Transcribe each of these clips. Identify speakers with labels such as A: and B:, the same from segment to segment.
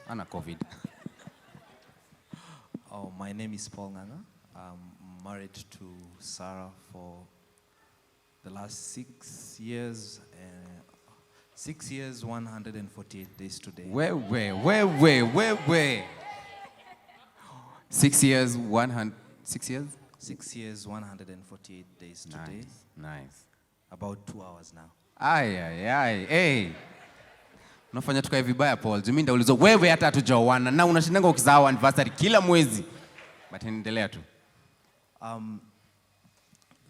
A: Ana COVID.
B: Oh, my name is Paul Nganga. I'm married to Sarah for the last 6 years. 6 years, 148 days today.
A: Where? 6 years, 6 years?
B: 6 years, 148 days today.
A: Nice.
B: About 2 hours now.
A: Ay. Hey. Unafanya tukae vibaya Paul. Mimi ndaulizwa wewe hata hatujaoana na unashindanga ukizaa anniversary kila mwezi. But endelea tu.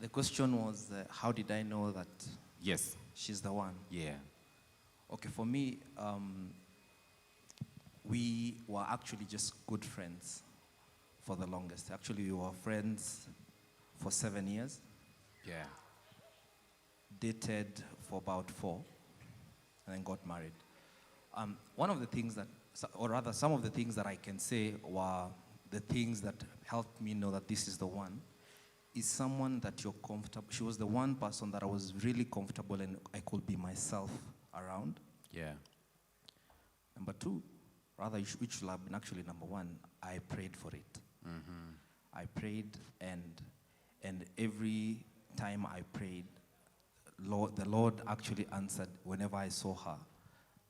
B: The question was, how did I know that
A: Yes.
B: she's the one?
A: Yeah.
B: Okay, for me, we were actually just good friends for the longest. Actually, we were friends for 7 years.
A: Yeah.
B: Dated for about 4, and then got married. One of the things that, or rather some of the things that I can say were the things that helped me know that this is the one, is someone that you're comfortable. She was the one person that I was really comfortable and I could be myself around.
A: Yeah.
B: Number 2, rather which should have been actually number 1, I prayed for it.
A: Mm-hmm.
B: I prayed, and every time I prayed, the Lord actually answered whenever I saw her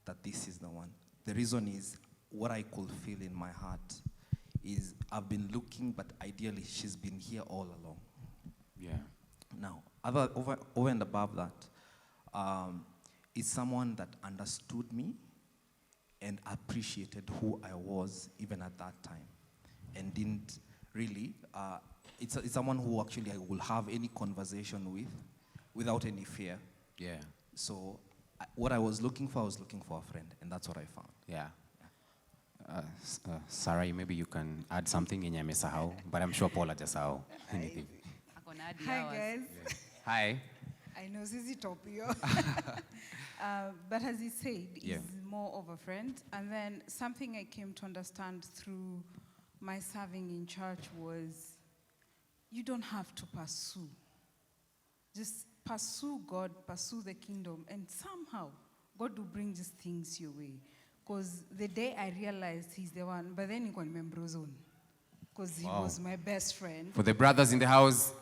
B: that this is the one. The reason is what I could feel in my heart is I've been looking, but ideally she's been here all along.
A: Yeah.
B: Now, over and above that, is someone that understood me and appreciated who I was even at that time, and didn't really. It's someone who actually I will have any conversation with without any fear.
A: Yeah.
B: So what I was looking for a friend, and that's what I found.
A: Yeah. Sarah, maybe you can add something in your but I'm sure Paula just how anything.
C: Hi guys.
A: Yeah. Hi.
C: I know this is Topio. But as he said,
A: Yeah.
C: he's more of a friend. And then something I came to understand through my serving in church was you don't have to pursue. Just pursue God, pursue the kingdom, and somehow God will bring these things your way. Because the day I realized he's the one, but then he got member zone. Because he was my best friend.
A: For the brothers in the house.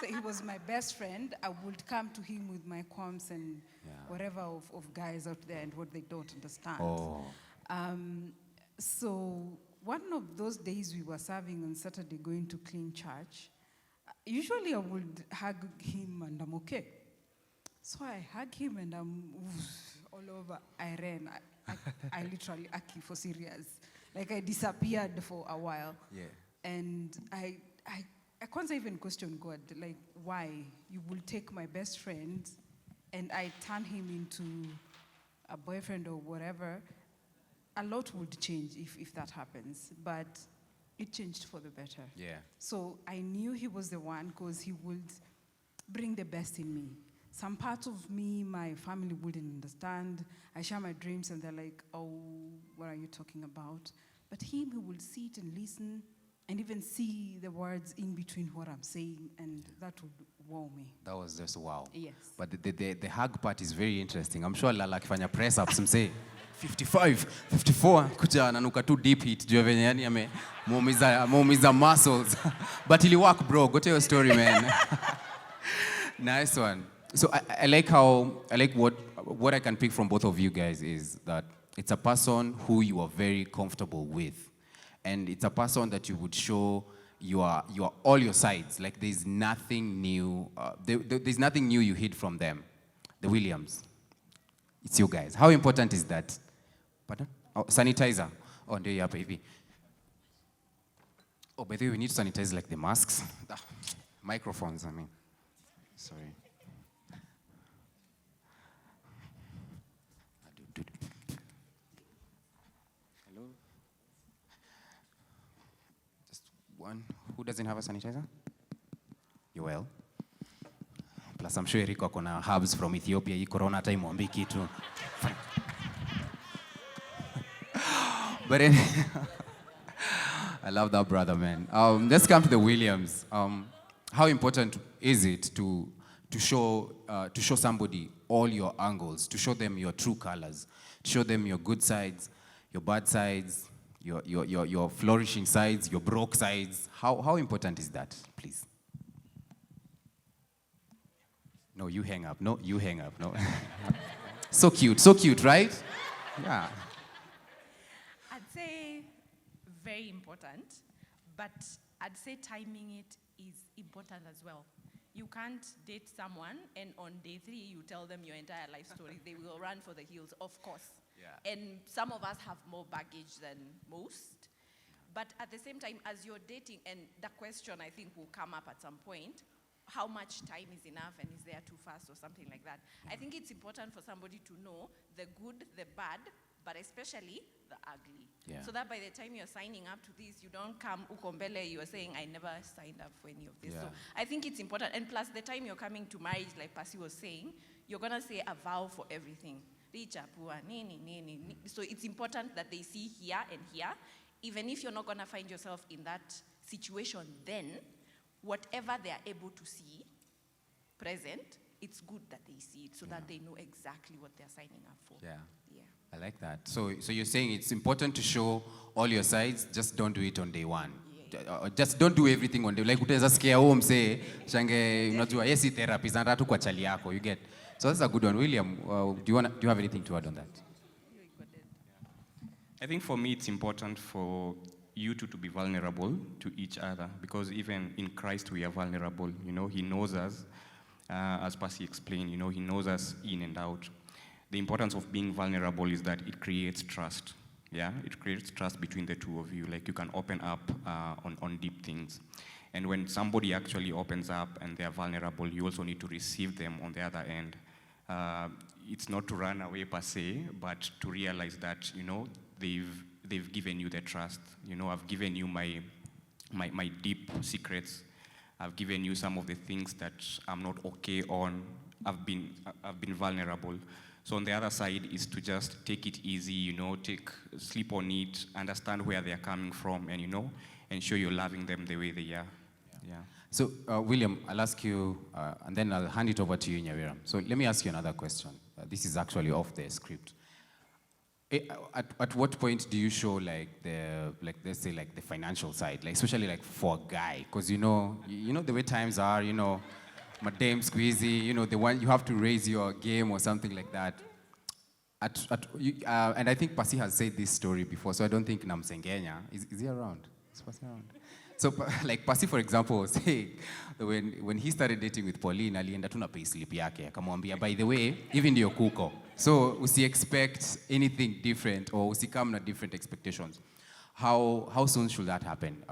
C: So he was my best friend. I would come to him with my qualms and whatever of guys out there and what they don't understand.
A: Oh.
C: So one of those days we were serving on Saturday going to clean church. Usually I would hug him and I'm okay. So I hug him and I'm all over. I ran. I literally, Aki, for serious. Like I disappeared for a while.
A: Yeah.
C: And I can't even question God. Like, why? You will take my best friend and I turn him into a boyfriend or whatever. A lot would change if that happens. But it changed for the better.
A: Yeah.
C: So I knew he was the one because he would bring the best in me. Some parts of me, my family wouldn't understand. I share my dreams and they're like, oh, what are you talking about? But him, he would sit and listen and even see the words in between what I'm saying, and that would wow me.
A: That was just wow.
C: Yes.
A: But the hug part is very interesting. I'm sure Lala akifanya press ups say 55, 54, kuja ananuka too deep hit. Juu venye yani muumiza muscles. But ili work, bro. Go tell your story, man. Nice one. So I like what I can pick from both of you guys is that it's a person who you are very comfortable with. And it's a person that you would show you are all your sides. Like there's nothing new. There's nothing new you hid from them. The Williams. It's you guys. How important is that? Pardon? Oh, sanitizer. Oh, ndio hapa hivi. Oh, by the way, we need to sanitize like the masks. Microphones, I mean. Sorry. Hello? Just one. Who doesn't have a sanitizer? You well? Plus, I'm sure Eriko akona herbs from Ethiopia. Hii corona time mwambi kitu. But I love that brother, man. Let's come to the Williams. How important is it to show somebody all your angles, to show them your true colors, to show them your good sides, your bad sides, your flourishing sides, your broke sides. How important is that, please? No, you hang up. No, you hang up. No. So cute, right? Yeah.
D: I'd say very important, but I'd say timing it is important as well. You can't date someone and on day 3 you tell them your entire life story. They will run for the hills, of course.
A: Yeah.
D: And some of us have more baggage than most. But at the same time, as you're dating, and the question I think will come up at some point, how much time is enough and is there too fast or something like that? I think it's important for somebody to know the good, the bad, but especially the ugly.
A: Yeah.
D: So that by the time you're signing up to this, you don't come ukombele, you're saying, I never signed up for any of this.
A: Yeah.
D: So I think it's important. And plus the time you're coming to marriage, like Pasi was saying, you're gonna say a vow for everything. So it's important that they see here and here. Even if you're not gonna find yourself in that situation then, whatever they are able to see present, it's good that they see it so that they know exactly what they're signing up for.
A: Yeah.
D: Yeah.
A: I like that. So you're saying it's important to show all your sides, just don't do it on day 1. Just don't do everything on day. Like utaweza sikia home say shange unajua yes therapy zanda tu kwa chali yako, you get. So that's a good one. William, do you have anything to add on that?
E: I think for me it's important for you two to be vulnerable to each other, because even in Christ we are vulnerable. You know, he knows us, as Pasi explained, you know, he knows us in and out. The importance of being vulnerable is that it creates trust. Yeah, it creates trust between the two of you. Like you can open up on deep things. And when somebody actually opens up and they are vulnerable, you also need to receive them on the other end. It's not to run away per se, but to realize that, you know, they've given you the trust. You know, I've given you my deep secrets. I've given you some of the things that I'm not okay on. I've been vulnerable. So on the other side is to just take it easy, you know, sleep on it, understand where they're coming from, and, you know, ensure you're loving them the way they are. Yeah.
A: So, William, I'll ask you, and then I'll hand it over to you, Nyawira. So let me ask you another question. This is actually off the script. At what point do you show let's say the financial side, like especially like for a guy, because you know the way times are, you know, madame squeezy, you know, the one you have to raise your game or something like that. And I think Pasi has said this story before, so I don't think Namsengenya is he around? Is Pasi around? So like Pasi, for example, say when he started dating with Pauline, alienda tu na payslip yake akamwambia, by the way, even ndio kuko, so usi expect anything different or usikam na different expectations. How soon should that happen?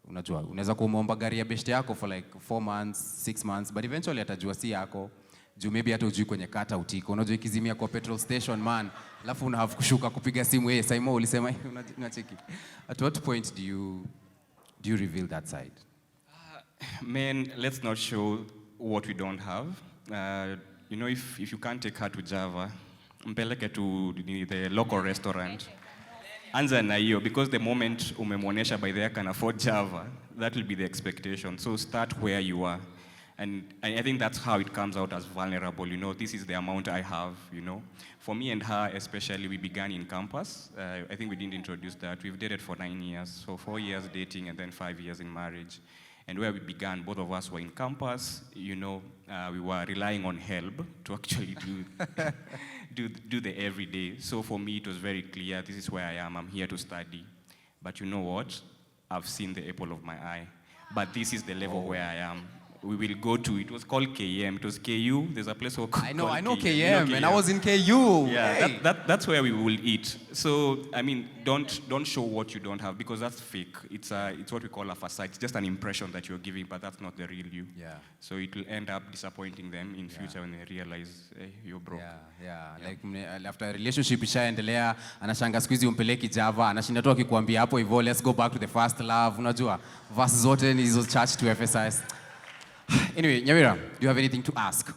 A: Unajua unaweza kumwomba gari ya beshte yako for like 4 months 6 months, but eventually atajua si yako juu maybe hata ujui kwenye kata utiko, unajua ikizimia kwa petrol station man, alafu una have kushuka kupiga simu Saimo ulisema unacheki. At what point do you reveal that side?
E: Man, let's not show what we don't have. You know, if you can't take her to Java, mpeleke to the local restaurant. Anza na hiyo, because the moment umemwonesha by there can afford Java, that will be the expectation. So start where you are. And I think that's how it comes out as vulnerable. You know, this is the amount I have, you know. For me and her especially, we began in campus. I think we didn't introduce that. We've dated for 9 years. So 4 years dating and then 5 years in marriage. And where we began, both of us were in campus. You know, we were relying on help to actually do the everyday. So for me, it was very clear, this is where I am. I'm here to study. But you know what? I've seen the apple of my eye. But this is the level where I am. We will go to, it was called KM, it was KU, there's a place called
A: I know KM,
E: You know KM,
A: and I was in KU.
E: Yeah,
A: hey.
E: that's where we will eat. So, I mean, don't show what you don't have, because that's fake. It's what we call a facade. It's just an impression that you're giving, but that's not the real you.
A: Yeah.
E: So it will end up disappointing them in future when they realize, hey, you're broke.
A: Yeah. Like after a relationship ishaendelea, anashanga siku hizi umpeleki Java, anashinda tu akikwambia hapo hivyo, let's go back to the first love. Unajua, verse zote ni hizo church to emphasize. Anyway, Nyawira, do you have anything to ask?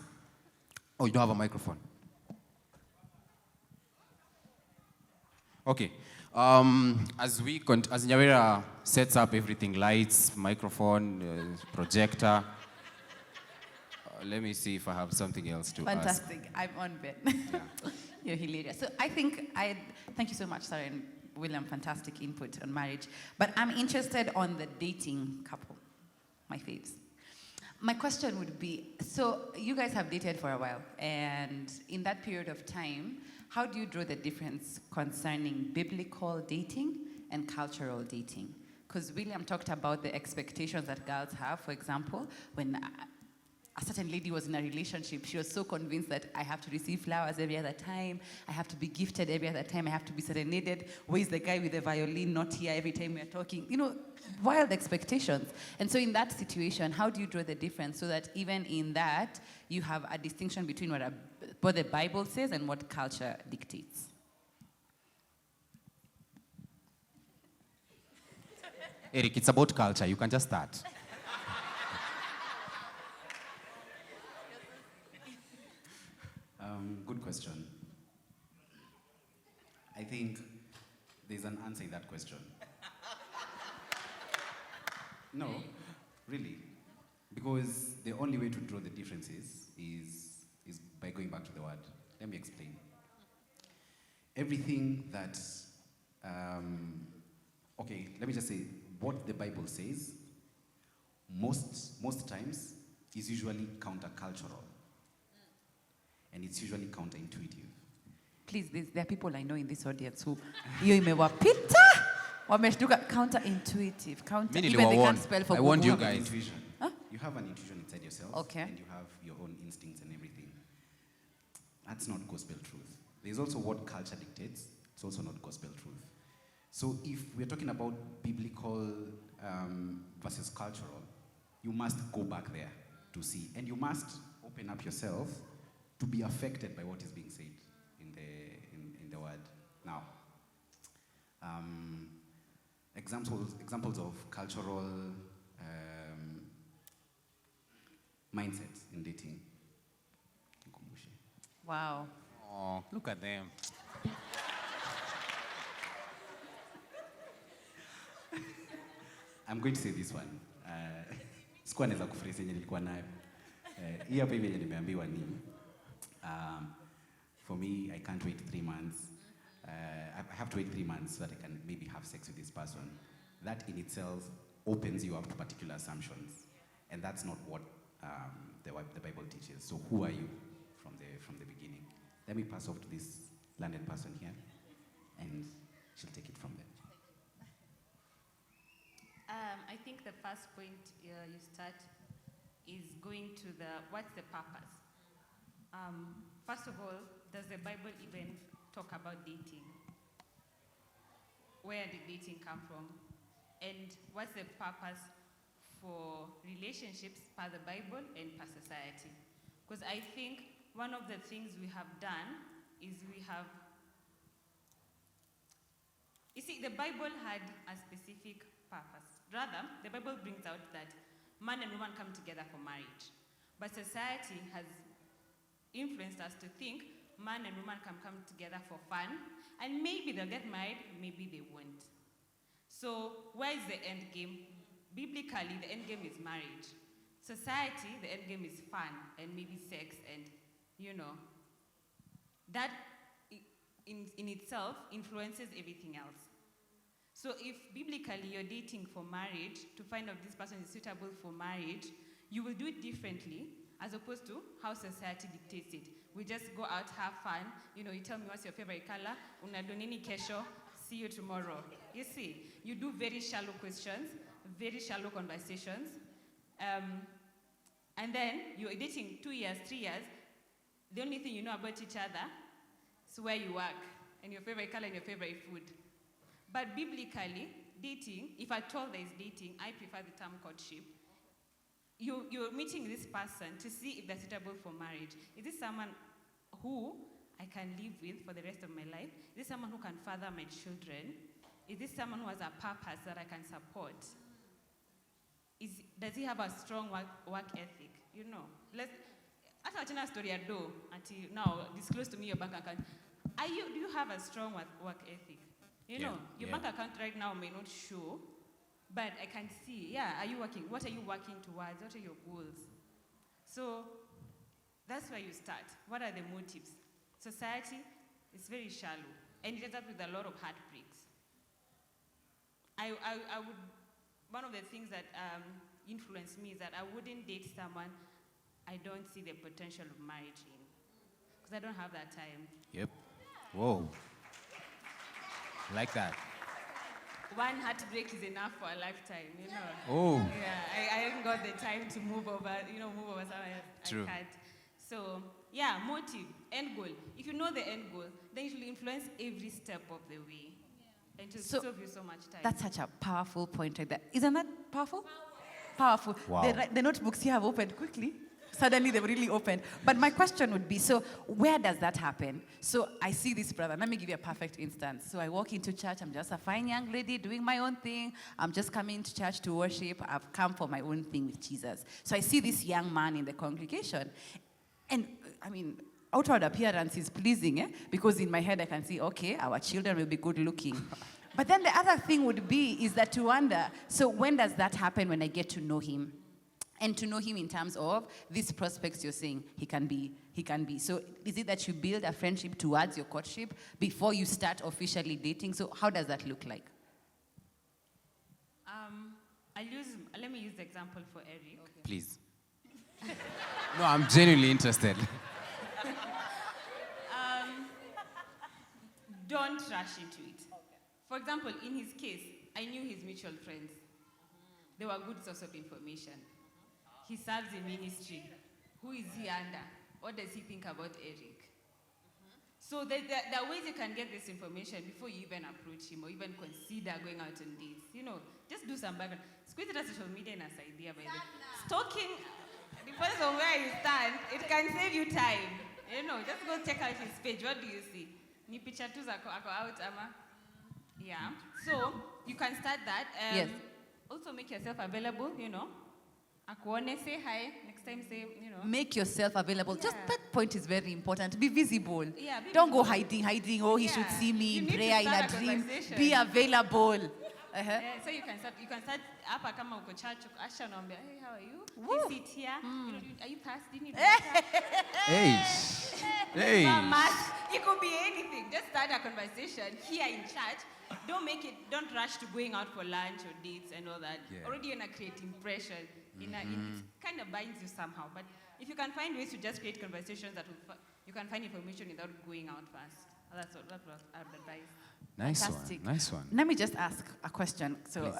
A: Oh, you don't have a microphone. Okay. As Nyawira sets up everything, lights, microphone, projector, let me see if I have something else to ask.
F: Fantastic. I'm on bed. You're hilarious. So thank you so much, Sarah and William, fantastic input on marriage. But I'm interested on the dating couple, my faves. My question would be, so you guys have dated for a while, and in that period of time, how do you draw the difference concerning biblical dating and cultural dating? Because William talked about the expectations that girls have. For example, when a certain lady was in a relationship, she was so convinced that I have to receive flowers every other time, I have to be gifted every other time, I have to be serenaded. Where's the guy with the violin not here every time we're talking? You know, wild expectations. And so in that situation, how do you draw the difference so that even in that, you have a distinction between what the Bible says and what culture dictates?
A: Eric, it's about culture. You can just start.
G: Good question. I think there's an answer in that question. No, really. Because the only way to draw the differences is by going back to the word. Let me explain. Everything that, okay, let me just say, what the Bible says, most times, is usually countercultural. And it's usually counterintuitive.
F: Please, there are people I know in this audience who, hiyo imewapita, wameshtuka, counterintuitive, even they can't spell for
A: I warned you
F: Google.
A: guys.
G: Intuition.
F: Huh?
G: You have an intuition inside yourself,
F: Okay.
G: and you have your own instincts and everything. That's not gospel truth. There's also what culture dictates. It's also not gospel truth. So if we're talking about biblical versus cultural, you must go back there to see. And you must open up yourself to be affected by what is being said in the word. Now, examples of cultural mindsets in dating.
F: Wow.
A: Oh, look at them.
G: I'm going to say this one. Sikuwa naweza kufurahia yenye nilikuwa nayo. Hii hapa hivi yenye nimeambiwa ni for me, I can't wait 3 months. I have to wait 3 months so that I can maybe have sex with this person. That in itself opens you up to particular assumptions. And that's not what the Bible teaches. So who are you from the beginning? Let me pass off to this learned person here, and she'll take it from there.
H: I think the first point you start is going to what's the purpose? First of all, does the Bible even talk about dating? Where did dating come from? And what's the purpose for relationships per the Bible and per society? Because I think one of the things we have done is you see, the Bible had a specific purpose. Rather, the Bible brings out that man and woman come together for marriage. But society has influenced us to think man and woman can come together for fun, and maybe they'll get married, maybe they won't. So where is the end game? Biblically, the end game is marriage. Society, the end game is fun and maybe sex, and that in itself influences everything else. So if biblically you're dating for marriage, to find out this person is suitable for marriage, you will do it differently as opposed to how society dictates it. We just go out, have fun, you tell me what's your favorite color, unado nini kesho, see you tomorrow. You see, you do very shallow questions, very shallow conversations, and then you're dating 2 years, 3 years, the only thing you know about each other is where you work, and your favorite color and your favorite food. But biblically, dating, if at all there is dating, I prefer the term courtship. You're meeting this person to see if they're suitable for marriage. Is this someone who I can live with for the rest of my life? Is this someone who can father my children? Is this someone who has a purpose that I can support? Does he have a strong work ethic? Let's tell a story until now, disclose to me your bank account. Do you have a strong work ethic? Your bank account right now may not show, but I can see, are you working? What are you working towards? What are your goals? So that's where you start. What are the motives? Society It's very shallow. And it ends up with a lot of heartbreaks. I would, one of the things that influenced me is that I wouldn't date someone I don't see the potential of marriage in. Because I don't have that time.
A: Yep. Whoa. Like that.
H: One heartbreak is enough for a lifetime, you know.
A: Oh.
H: Yeah, I haven't got the time to move over someone else.
A: True.
H: I can't. So, yeah, motive, end goal. If you know the end goal, then it will influence every step of the way. And it will
F: So,
H: save you so much time.
F: That's such a powerful point right there. Isn't that powerful? Powerful.
A: Wow.
F: The notebooks here have opened quickly. Suddenly they've really opened. But my question would be, so where does that happen? So I see this brother. Let me give you a perfect instance. So I walk into church. I'm just a fine young lady doing my own thing. I'm just coming to church to worship. I've come for my own thing with Jesus. So I see this young man in the congregation. And, I mean, outward appearance is pleasing, because in my head I can see, okay, our children will be good looking. But then the other thing would be is that to wonder, so when does that happen when I get to know him? And to know him in terms of these prospects you're saying he can be. So is it that you build a friendship towards your courtship before you start officially dating? So how does that look like?
H: Let me use the example for Eric.
A: Okay. Please. No, I'm genuinely interested.
H: Don't rush into it. For example, in his case, I knew his mutual friends. They were a good source of information. He serves in ministry. Who is he under? What does he think about Eric? So there are ways you can get this information before you even approach him or even consider going out on dates. You know, just do some background. Squeeze it as social media in as idea, by the way. Stalking, depends on where you stand, it can save you time. You know, just go check out his page. What do you see? Ni picha tu zako out, ama? Yeah. So you can start that.
F: Yes.
H: Also make yourself available, you know. Akuone, say hi. Next time, say, you know.
F: Make yourself available.
H: Yeah.
F: Just that point is very important. Be visible.
H: Yeah, be
F: Don't go
H: visible.
F: hiding. Oh, he
H: Yeah.
F: should see me
H: You
F: in
H: need to
F: prayer, in
H: start
F: a
H: a
F: dream.
H: conversation.
F: Be available.
H: So you can start hapa kama uko church, Asha naambia, hey, how are you?
F: Woo.
H: You sit here. You know, are you thirsty? Need water?
A: Hey. Hey.
H: It could be anything. Just start a conversation here in church. Don't rush to going out for lunch or dates and all that.
A: Yeah.
H: Already you're gonna create impression. It kind of binds you somehow. But if you can find ways to just create conversations you can find information without going out first. That's what I would advise.
F: Fantastic.
A: Nice one.
F: Let me just ask a question. So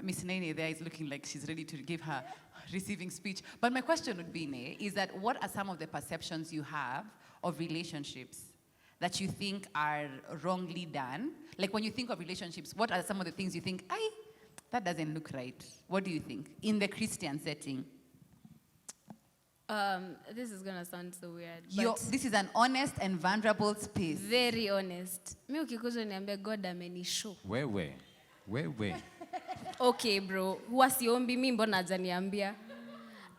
F: Miss Nene there is looking like she's ready to give her receiving speech. But my question would be, Ne, is that what are some of the perceptions you have of relationships that you think are wrongly done? Like when you think of relationships, what are some of the things you think, that doesn't look right? What do you think in the Christian setting?
I: This is gonna sound so weird.
F: This is an honest and vulnerable space.
I: Very honest. Mi ukikuja niambia God amenishow.
A: Wewe.
I: Okay, bro. Huwa siombi mi mbona hajaniambia?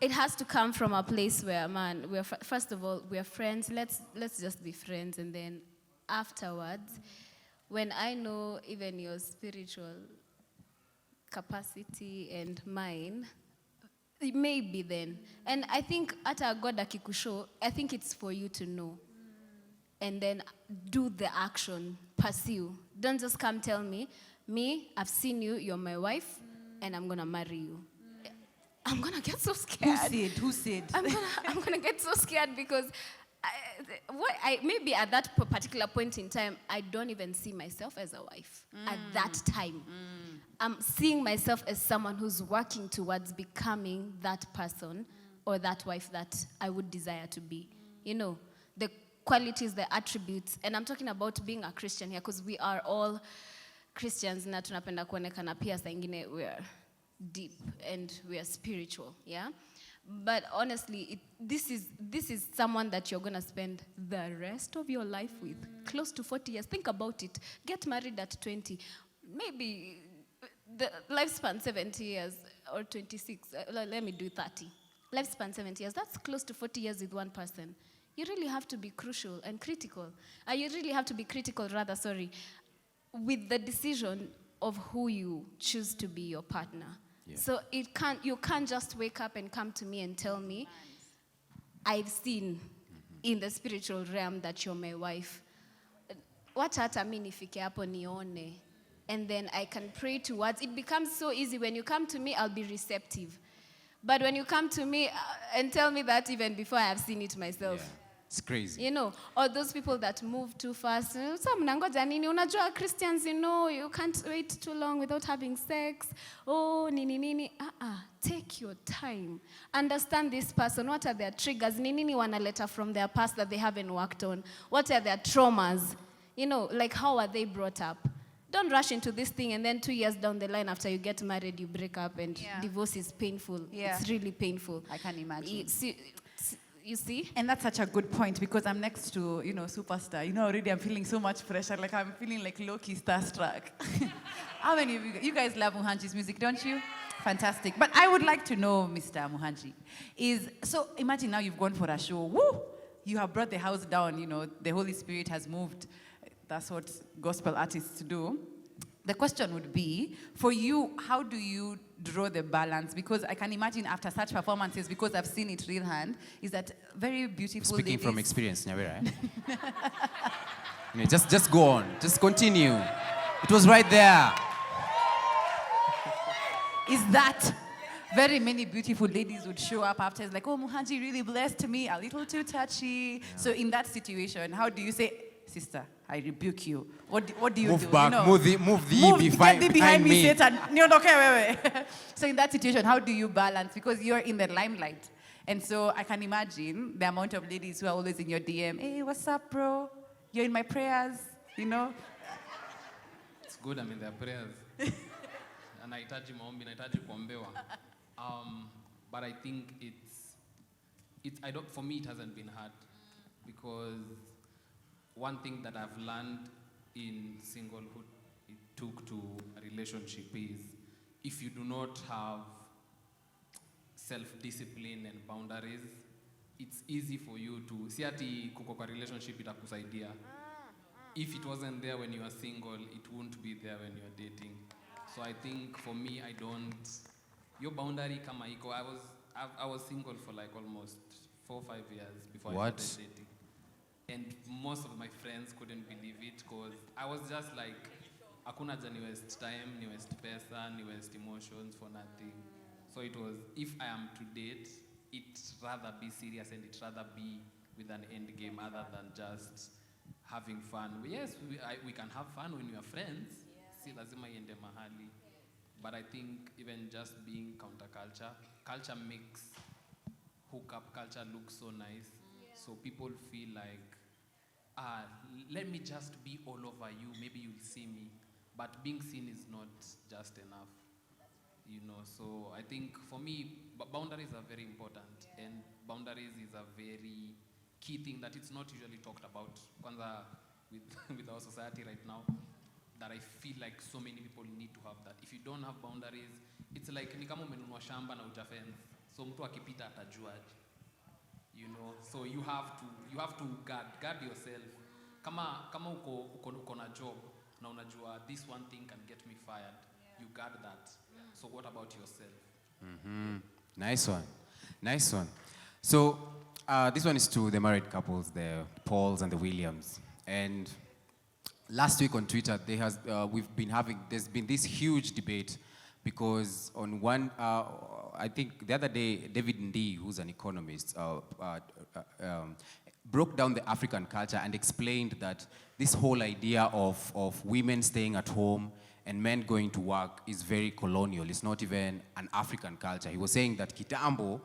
I: It has to come from a place where, man, first of all, we're friends. Let's just be friends, and then afterwards, when I know even your spiritual capacity and mine, maybe then. And I think ata God akikushow, I think it's for you to know. And then do the action, pursue. Don't just come tell me, I've seen you, you're my wife, and I'm gonna marry you. I'm gonna get so scared.
F: Who said?
I: I'm gonna get so scared because maybe at that particular point in time, I don't even see myself as a wife. At that time, I'm seeing myself as someone who's working towards becoming that person or that wife that I would desire to be. You know, the qualities, the attributes, and I'm talking about being a Christian here because we are all Christians na tunapenda kuonekana pia saa ingine we're deep and we are spiritual, yeah? But honestly, this is someone that you're going to spend the rest of your life with, close to 40 years. Think about it. Get married at 20. Maybe the lifespan 70 years or 26. Let me do 30. Lifespan 70 years. That's close to 40 years with one person. You really have to be crucial and critical. You really have to be critical, with the decision of who you choose to be your partner. Yeah. So you can't just wake up and come to me and tell me, I've seen in the spiritual realm that you're my wife. wacha hata mi nifike hapo nione. And then I can pray towards. It becomes so easy. When you come to me, I'll be receptive. But when you come to me and tell me that even before I have seen it myself.
A: Yeah. It's crazy.
I: You know, or those people that move too fast. So mnangoja nini? Unajua Christians, you know, you can't wait too long without having sex. Oh, nini. Take your time. Understand this person. What are their triggers? Nini wanaleta from their past that they haven't worked on? What are their traumas? You know, like how are they brought up? Don't rush into this thing and then 2 years down the line after you get married, you break up and divorce is painful. Yeah. It's really painful.
F: I can imagine.
I: You see?
F: And that's such a good point because I'm next to, superstar. Already I'm feeling so much pressure. Like I'm feeling like low-key starstruck. How many of you guys love Muhanji's music, don't you? Fantastic. But I would like to know, Mr. Muhanji, so imagine now you've gone for a show. Woo! You have brought the house down, the Holy Spirit has moved. That's what gospel artists do. The question would be, for you, how do you draw the balance? Because I can imagine after such performances, because I've seen it real hand, is that very beautiful
A: Speaking
F: ladies.
A: from experience, Nyawira, right? Just go on. Just continue. It was right there.
F: Is that very many beautiful ladies would show up after, it's like, oh, Muhanji really blessed me, a little too touchy. Yeah. So in that situation, how do you say, sister, I rebuke you? What do you do?
A: Move back, move
F: get behind me, Satan. Okay, wait. So in that situation, how do you balance? Because you're in the limelight. And so I can imagine the amount of ladies who are always in your DM, hey, what's up, bro? You're in my prayers,
J: It's good I'm in their prayers. And nahitaji maombi, nahitaji kuombewa. But I think for me it hasn't been hard because one thing that I've learned in singlehood, it took to a relationship is if you do not have self-discipline and boundaries, it's easy for you to, si ati kuko kwa relationship itakusaidia. If it wasn't there when you are single, it won't be there when you're dating. So I think for me, your boundary kama iko, I was single for like almost 4 or 5 years before I started dating. And most of my friends couldn't believe it because I was just like, hakuna haja ni waste time, ni waste pesa, ni waste emotions for nothing. So it was, if I am to date, it's rather be serious and it's rather be with an end game other than just having fun. Yes, we can have fun when we are friends. Si lazima iende mahali. But I think even just being counterculture, culture makes hookup culture look so nice. So people feel like, let me just be all over you, maybe you'll see me. But being seen is not just enough, So I think for me, boundaries are very important. And boundaries is a very key thing that it's not usually talked about. Kwanza with our society right now, that I feel like so many people need to have that. If you don't have boundaries, it's like ni kama umenunua shamba na hujafence. So mtu akipita atajuaje. So you have to guard yourself. Kama uko na job na unajua this one thing can get me fired, you guard that. So what about yourself?
A: Mm-hmm. Nice one. So this one is to the married couples, the Pauls and the Williams. And last week on Twitter, there's been this huge debate because on one, I think the other day, David Ndii, who's an economist, broke down the African culture and explained that this whole idea of women staying at home and men going to work is very colonial. It's not even an African culture. He was saying that kitambo,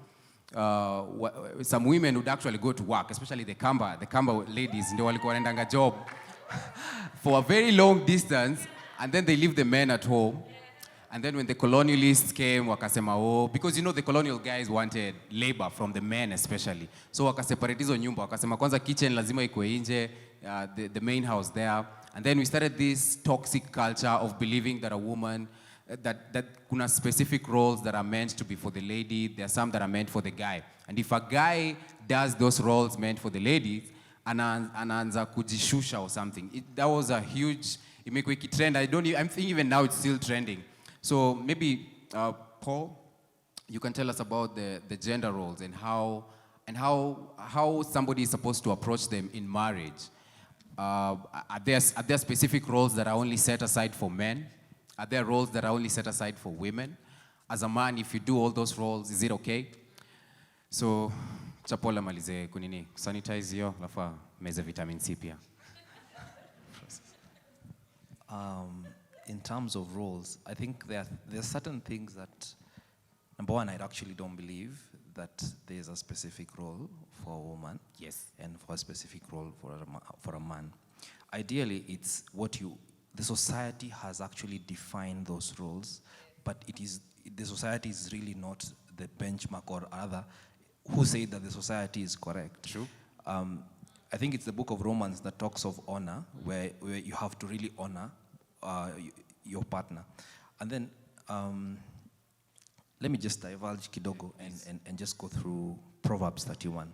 A: some women would actually go to work, especially the Kamba ladies, ndio walikuwa wanaendanga job for a very long distance, and then they leave the men at home. And then when the colonialists came, wakasema, because the colonial guys wanted labor from the men especially. So wakaseparate hizo nyumba, wakasema kwanza kitchen lazima ikuwe nje, the main house there. And then we started this toxic culture of believing that a woman, that kuna specific roles that are meant to be for the lady, there are some that are meant for the guy. And if a guy does those roles meant for the ladies, anaanza kujishusha or something. That was a huge, imekuwa ikitrend. I'm thinking even now it's still trending. So maybe, Paul, you can tell us about the gender roles and how somebody is supposed to approach them in marriage. Are there specific roles that are only set aside for men? Are there roles that are only set aside for women? As a man, if you do all those roles, is it okay? So, chapola malize kunini, sanitize yo, lafa meze vitamin C pia.
B: In terms of roles, I think there are certain things that, number one, I actually don't believe that there's a specific role for a woman.
A: Yes.
B: And for a specific role for a man. Ideally, it's the society has actually defined those roles, but the society is really not the benchmark, or rather, who say that the society is correct.
A: True.
B: I think it's the book of Romans that talks of honor, where you have to really honor your partner. And then, let me just divulge kidogo and just go through Proverbs 31.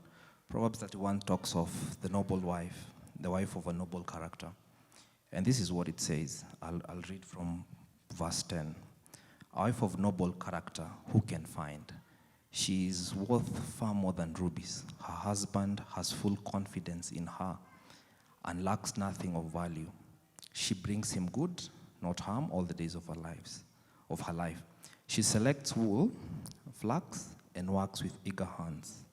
B: Proverbs 31 talks of the noble wife, the wife of a noble character. And this is what it says. I'll read from verse 10. A wife of noble character, who can find? She is worth far more than rubies. Her husband has full confidence in her and lacks nothing of value. She brings him good, not harm, all the days of her life. She selects wool, flax, and works with eager hands.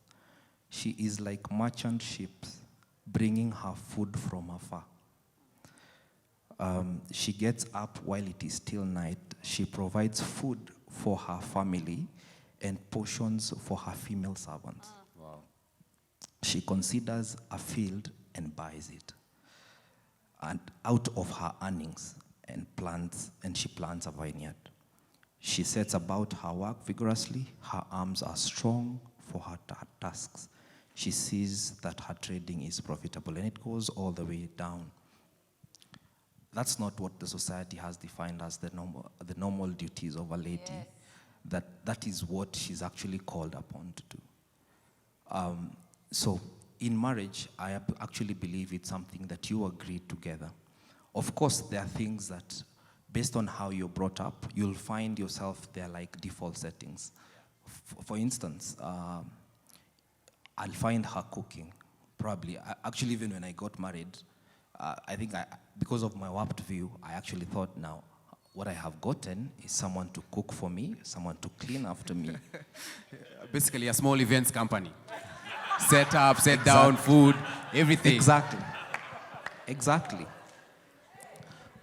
B: She is like merchant ships, bringing her food from afar. She gets up while it is still night. She provides food for her family and portions for her female servants.
A: Wow.
B: She considers a field and buys it, and out of her earnings, and she plants a vineyard. She sets about her work vigorously. Her arms are strong for her tasks. She sees that her trading is profitable, and it goes all the way down. That's not what the society has defined as the normal duties of a lady. Yes. That is what she's actually called upon to do. So in marriage, I actually believe it's something that you agree together. Of course, there are things that, based on how you're brought up, you'll find yourself there like default settings. For instance, I'll find her cooking, probably. Actually, even when I got married, I think because of my warped view, I actually thought, now, what I have gotten is someone to cook for me, someone to clean after me.
A: Basically, a small events company. Set up, set down, food, everything.
B: Exactly.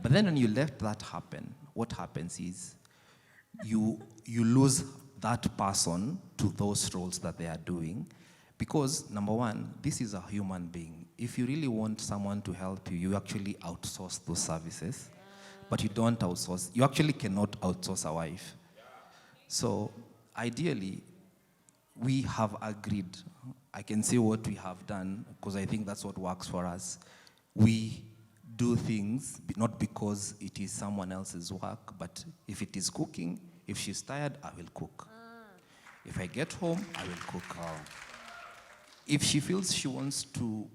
B: But then when you let that happen, what happens is you lose that person to those roles that they are doing. Because, number one, this is a human being. If you really want someone to help you, you actually outsource those services. But you don't outsource. You actually cannot outsource a wife. So, ideally, we have agreed. I can say what we have done, because I think that's what works for us. We do things, not because it is someone else's work, but if it is cooking, if she's tired, I will cook. If I get home, I will cook. If she feels she wants to,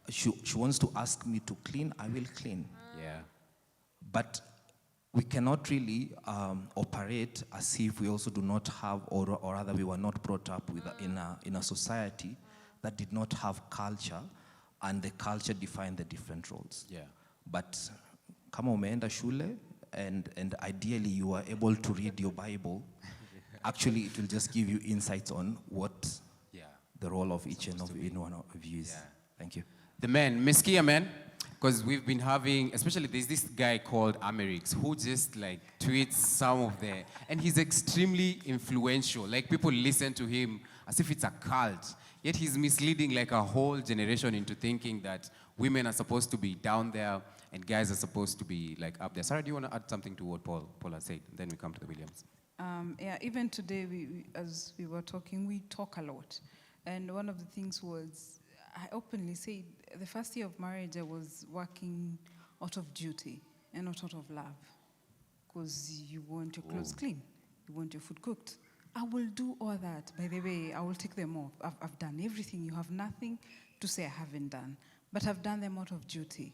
B: she wants to ask me to clean, I will clean.
A: Yeah.
B: But we cannot really operate as if we also do not have, or rather we were not brought up with in a society that did not have culture, and the culture defined the different roles.
A: Yeah.
B: But kama umeenda shule, and ideally you are able to read your Bible, actually it will just give you insights on what the role of each and one of you is.
A: Yeah.
B: Thank you.
A: The men, Miskia man, because we've been having, especially there's this guy called Amerix who just like tweets some of the, and he's extremely influential. Like people listen to him as if it's a cult. Yet he's misleading like a whole generation into thinking that women are supposed to be down there and guys are supposed to be like up there. Sarah, do you want to add something to what Paul has said? And then we come to the Williams.
C: Yeah, even today, as we were talking, we talk a lot. And one of the things was, I openly said, the first year of marriage, I was working out of duty and not out of love. Because you want your clothes clean, you want your food cooked. I will do all that. By the way, I will take them off. I've done everything. You have nothing to say I haven't done. But I've done them out of duty.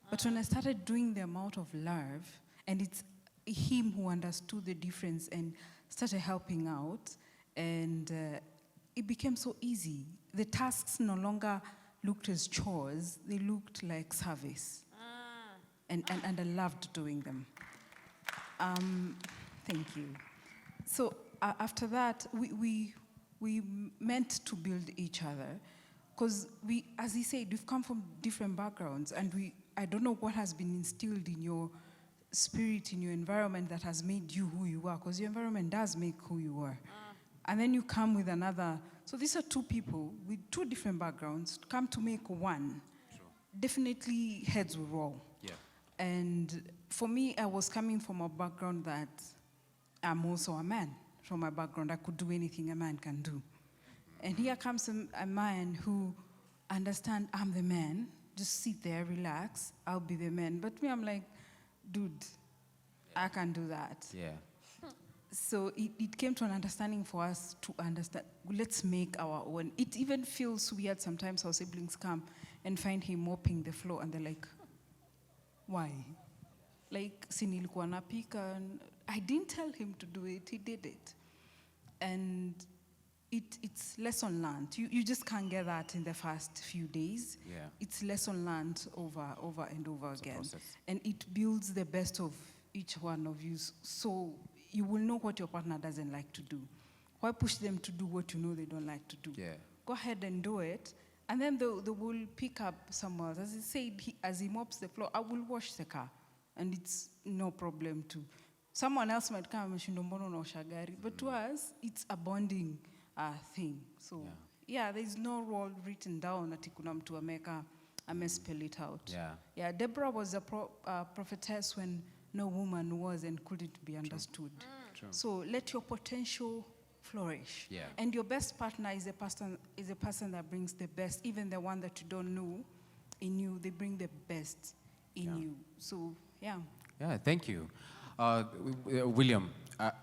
C: But when I started doing them out of love, and it's him who understood the difference and started helping out, and it became so easy. The tasks no longer looked as chores, they looked like service. And I loved doing them. Thank you. So after that, we meant to build each other, because we, as he said, we've come from different backgrounds, and I don't know what has been instilled in your spirit, in your environment, that has made you who you are, because your environment does make who you are. And then you come with another. So these are two people with two different backgrounds come to make one.
A: Sure.
C: Definitely heads will roll.
A: Yeah.
C: And for me, I was coming from a background that I'm also a man. From my background, I could do anything a man can do. And here comes a man who understands I'm the man. Just sit there, relax, I'll be the man. But me, I'm like, dude, I can do that.
A: Yeah.
C: So it came to an understanding for us to understand, let's make our own. It even feels weird sometimes our siblings come and find him mopping the floor, and they're like, why? Like, sinilikuwa napika, and I didn't tell him to do it, he did it. And it's lesson learned. You just can't get that in the first few days.
A: Yeah.
C: It's lesson learned over and over
A: It's a
C: again.
A: process.
C: And it builds the best of each one of you, so you will know what your partner doesn't like to do. Why push them to do what you know they don't like to do?
A: Yeah.
C: Go ahead and do it, and then they will pick up somewhere else. As he said, as he mops the floor, I will wash the car, and it's no problem too. Someone else might come and shindombono no shagari, but to us, it's a bonding thing. So yeah, there's no role written down that kuna mtu ameka spell it out.
A: Yeah.
C: Yeah, Deborah was a prophetess when no woman was and couldn't be understood.
A: True.
C: So let your potential flourish.
A: Yeah.
C: And your best partner is a person that brings the best, even the one that you don't know in you, they bring the best in you. So yeah.
A: Yeah, thank you. William,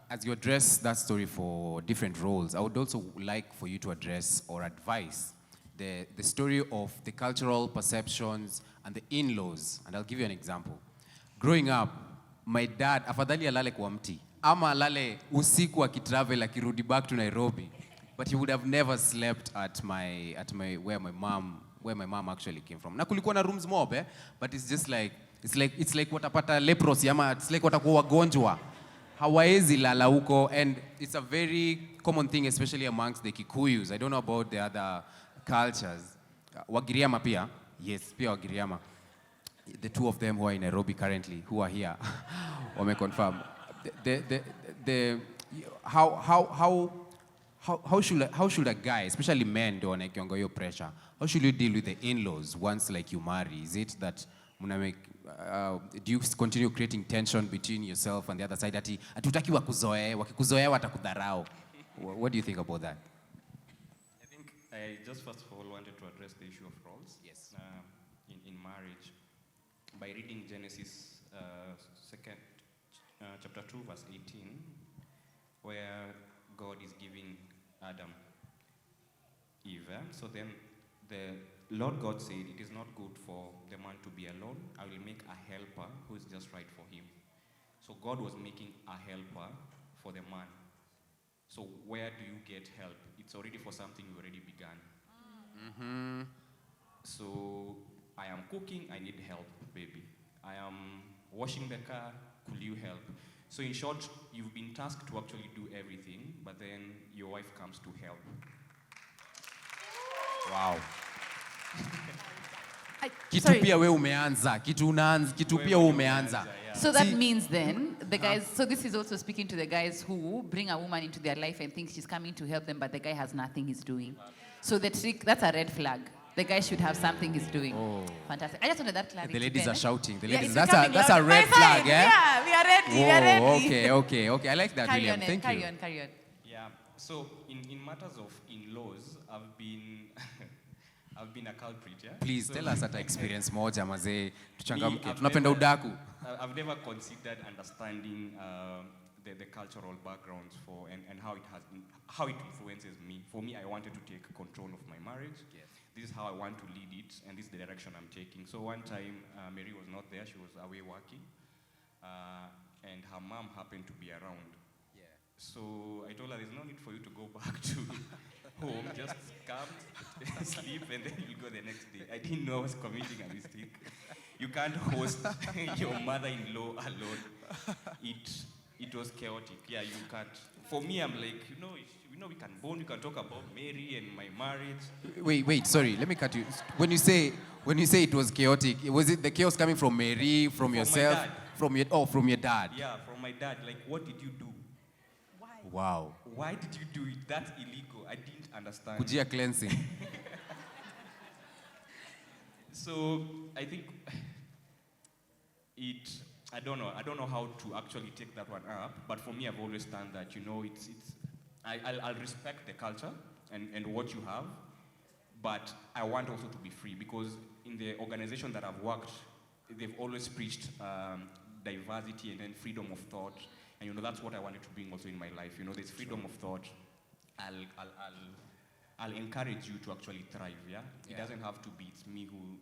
A: as you address that story for different roles, I would also like for you to address or advise the story of the cultural perceptions and the in-laws. And I'll give you an example. Growing up, my dad, afadhali alale kwa mti, ama alale usiku akitravel akirudi back to Nairobi, but he would have never slept at where my mom actually came from. Na kulikuwa na rooms mob, but it's just like it's like watapata leprosy, ama it's like watakuwa wagonjwa. Hawaezi lala huko, and it's a very common thing, especially amongst the Kikuyus. I don't know about the other cultures. Wagiriama pia, yes, pia Wagiriama. The two of them who are in Nairobi currently, who are here, wame confirm. How should a guy, especially men, do wanaekiongo hiyo pressure? How should you deal with the in-laws once like you marry? Is it that do you continue creating tension between yourself and the other side? Ati hatutaki wakuzoee, wakikuzoea watakudharau. What do you think about that?
E: I think I just first of all wanted to address the issue of roles.
A: Yes.
E: In marriage, by reading Genesis chapter 2, verse 18, where God is giving Adam Eve. So then the Lord God said, it is not good for the man to be alone. I will make a helper who is just right for him. So God was making a helper for the man. So where do you get help? It's already for something you already began.
A: Mm-hmm.
E: So I am cooking, I need help, baby. I am washing the car, could you help? So in short, you've been tasked to actually do everything, but then your wife comes to help.
A: Wow. Kitu
F: Sorry.
A: pia we umeanza, kitu pia we umeanza.
F: So that means then, the guys, so this is also speaking to the guys who bring a woman into their life and think she's coming to help them, but the guy has nothing he's doing. So the trick, that's a red flag. The guy should have something he's doing.
A: Oh.
F: Fantastic. I just wanted that clarity.
A: The ladies are shouting. The ladies,
F: it's
A: that's a
F: becoming
A: red
F: louder.
A: flag,
F: Fine.
A: yeah?
F: Yeah, we are ready, we are ready.
A: Okay. I like that,
F: Carry
A: William.
F: on,
A: Thank you.
F: carry on.
E: Yeah, so in matters of in-laws, I've been a culprit, yeah?
A: Please tell us that experience moja mazee tuchangamke.
E: I've
A: Tunapenda
E: never-
A: udaku.
E: I've never considered understanding the cultural backgrounds and how it influences me. For me, I wanted to take control of my marriage.
A: Yes.
E: This is how I want to lead it, and this is the direction I'm taking. So one time, Mary was not there; she was away working, and her mom happened to be around.
A: Yeah.
E: So I told her, "There's no need for you to go back home, just come, sleep, and then you'll go the next day. I didn't know I was committing a mistake. You can't host your mother-in-law alone. It was chaotic. Yeah, you can't. For me, I'm like, we can bond, we can talk about Mary and my marriage.
A: Wait, sorry, let me cut you. When you say it was chaotic, was it the chaos coming from Mary, from yourself?
E: My dad.
A: From your dad?
E: Yeah, from my dad. Like, what did you do?
D: Why?
A: Wow.
E: Why did you do it? That's illegal. I didn't understand.
A: Kujia cleansing.
E: So I think I don't know how to actually take that one up, but for me, I've always done that. I'll respect the culture and what you have, but I want also to be free, because in the organization that I've worked, they've always preached diversity and then freedom of thought, and that's what I wanted to bring also in my life. There's freedom of thought. I'll encourage you to actually thrive, yeah? It doesn't have to be it's me who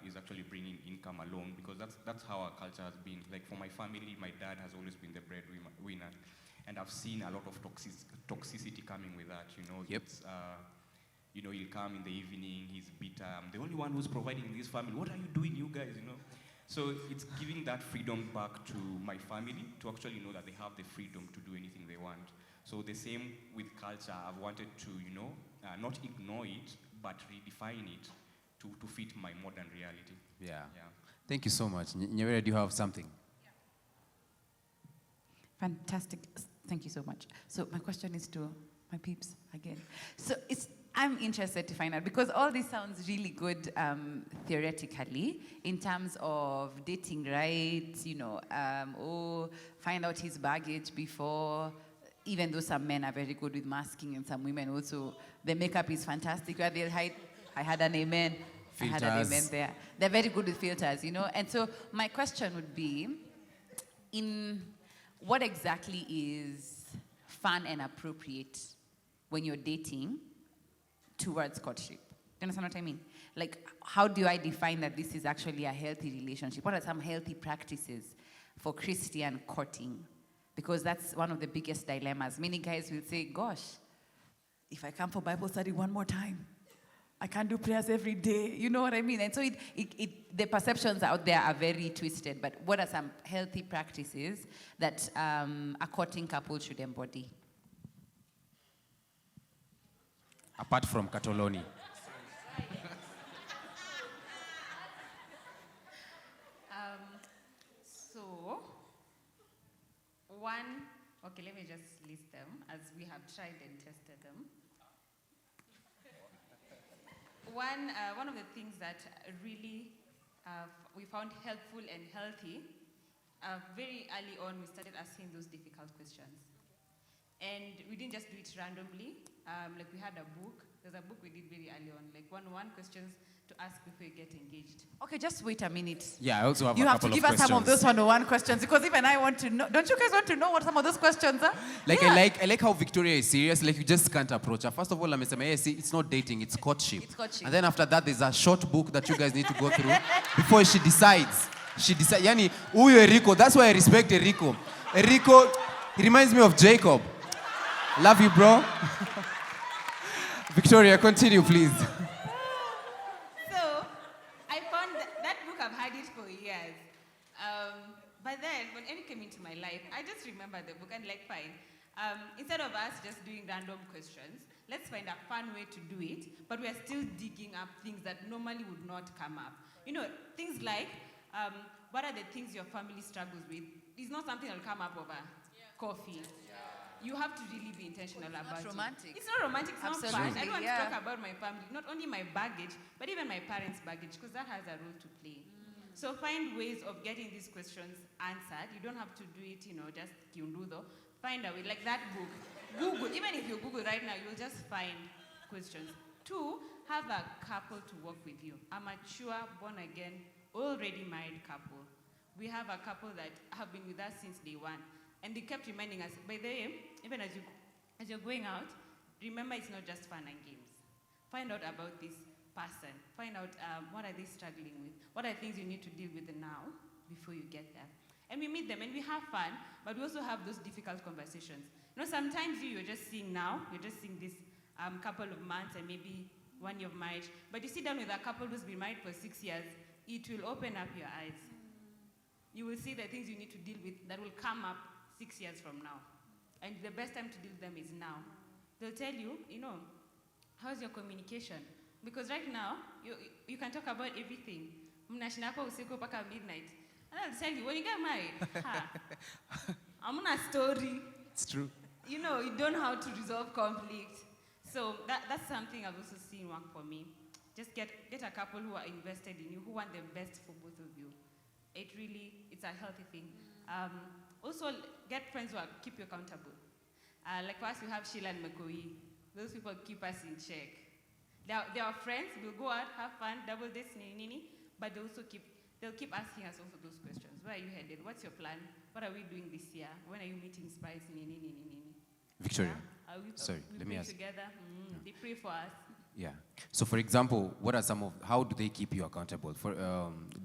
E: is actually bringing income alone, because that's how our culture has been. Like for my family, my dad has always been the breadwinner, and I've seen a lot of toxicity coming with that,
A: Yep.
E: It's, he'll come in the evening, he's bitter, I'm the only one who's providing this family, what are you doing, you guys, So it's giving that freedom back to my family to actually know that they have the freedom to do anything they want. So the same with culture, I've wanted to, not ignore it, but redefine it to fit my modern reality.
A: Yeah. Thank you so much. Nyawera, do you have something?
F: Fantastic. Thank you so much. So my question is to my peeps again. So I'm interested to find out, because all this sounds really good theoretically in terms of dating rights, find out his baggage before, even though some men are very good with masking and some women also, the makeup is fantastic. Where they'll hide, I had an amen.
A: Filters.
F: I had an amen there. They're very good with filters, And so my question would be, what exactly is fun and appropriate when you're dating towards courtship? Do you understand what I mean? Like, how do I define that this is actually a healthy relationship? What are some healthy practices for Christian courting? Because that's one of the biggest dilemmas. Many guys will say, gosh, if I come for Bible study one more time, I can't do prayers every day. You know what I mean? And so the perceptions out there are very twisted. But what are some healthy practices that a courting couple should embody?
A: Apart from Catoloni.
H: Let me just list them as we have tried and tested them. One of the things that really we found helpful and healthy, very early on we started asking those difficult questions. And we didn't just do it randomly. Like we had a book. There's a book we did very early on, like one questions to ask before you get engaged.
F: Okay, just wait a minute.
A: Yeah, I also have
F: you
A: a
F: have
A: couple
F: to
A: of
F: give us
A: questions.
F: some of those 101 questions, because even I want to know. Don't you guys want to know what some of those questions are?
A: Like
F: Yeah.
A: I like how Victoria is serious. Like you just can't approach her. First of all, it's not dating, it's courtship.
F: It's courtship.
A: And then after that, there's a short book that you guys need to go through before she decides. Yani, huyo Eriko. That's why I respect Eriko. Eriko, he reminds me of Jacob. Love you, bro. Victoria, continue, please.
H: So, I found that book, I've had it for years. But then, when Emmy came into my life, I just remembered the book and fine. Instead of us just doing random questions, let's find a fun way to do it, but we are still digging up things that normally would not come up. Things like, what are the things your family struggles with? It's not something that'll come up over coffee. You have to really be intentional about it. It's not romantic, it's
F: Absolutely.
H: not fun. I don't want to talk about my family, not only my baggage, but even my parents' baggage, because that has a role to play. So find ways of getting these questions answered. You don't have to do it, just kiundudo. Find a way, like that book. Google, even if you Google right now, you'll just find questions. 2, have a couple to work with you. A mature, born-again, already married couple. We have a couple that have been with us since day one. And they kept reminding us, by the way, even as you're going out, remember it's not just fun and games. Find out about this person. Find out what are they struggling with. What are things you need to deal with now before you get there. And we meet them and we have fun, but we also have those difficult conversations. Sometimes you're just seeing now, you're just seeing this couple of months and maybe 1 year of marriage. But you sit down with a couple who's been married for 6 years, it will open up your eyes. You will see the things you need to deal with that will come up 6 years from now. And the best time to deal with them is now. They'll tell you, how's your communication? Because right now, you can talk about everything. Mnashinda hapa usiku mpaka midnight. And I'll tell you, when you get married, I'm on a story.
A: It's true.
H: You don't know how to resolve conflict. So that's something I've also seen work for me. Just get a couple who are invested in you, who want the best for both of you. It's a healthy thing. Also, get friends who keep you accountable. Like for us, we have Sheila and Makoi. Those people keep us in check. They are friends, we'll go out, have fun, double this, nini, but they'll keep asking us also those questions. Where are you headed? What's your plan? What are we doing this year? When are you meeting Spice? Nini.
A: Victoria,
H: Yeah?
A: sorry, let me ask.
H: Together. They pray for us.
A: Yeah. So for example, how do they keep you accountable?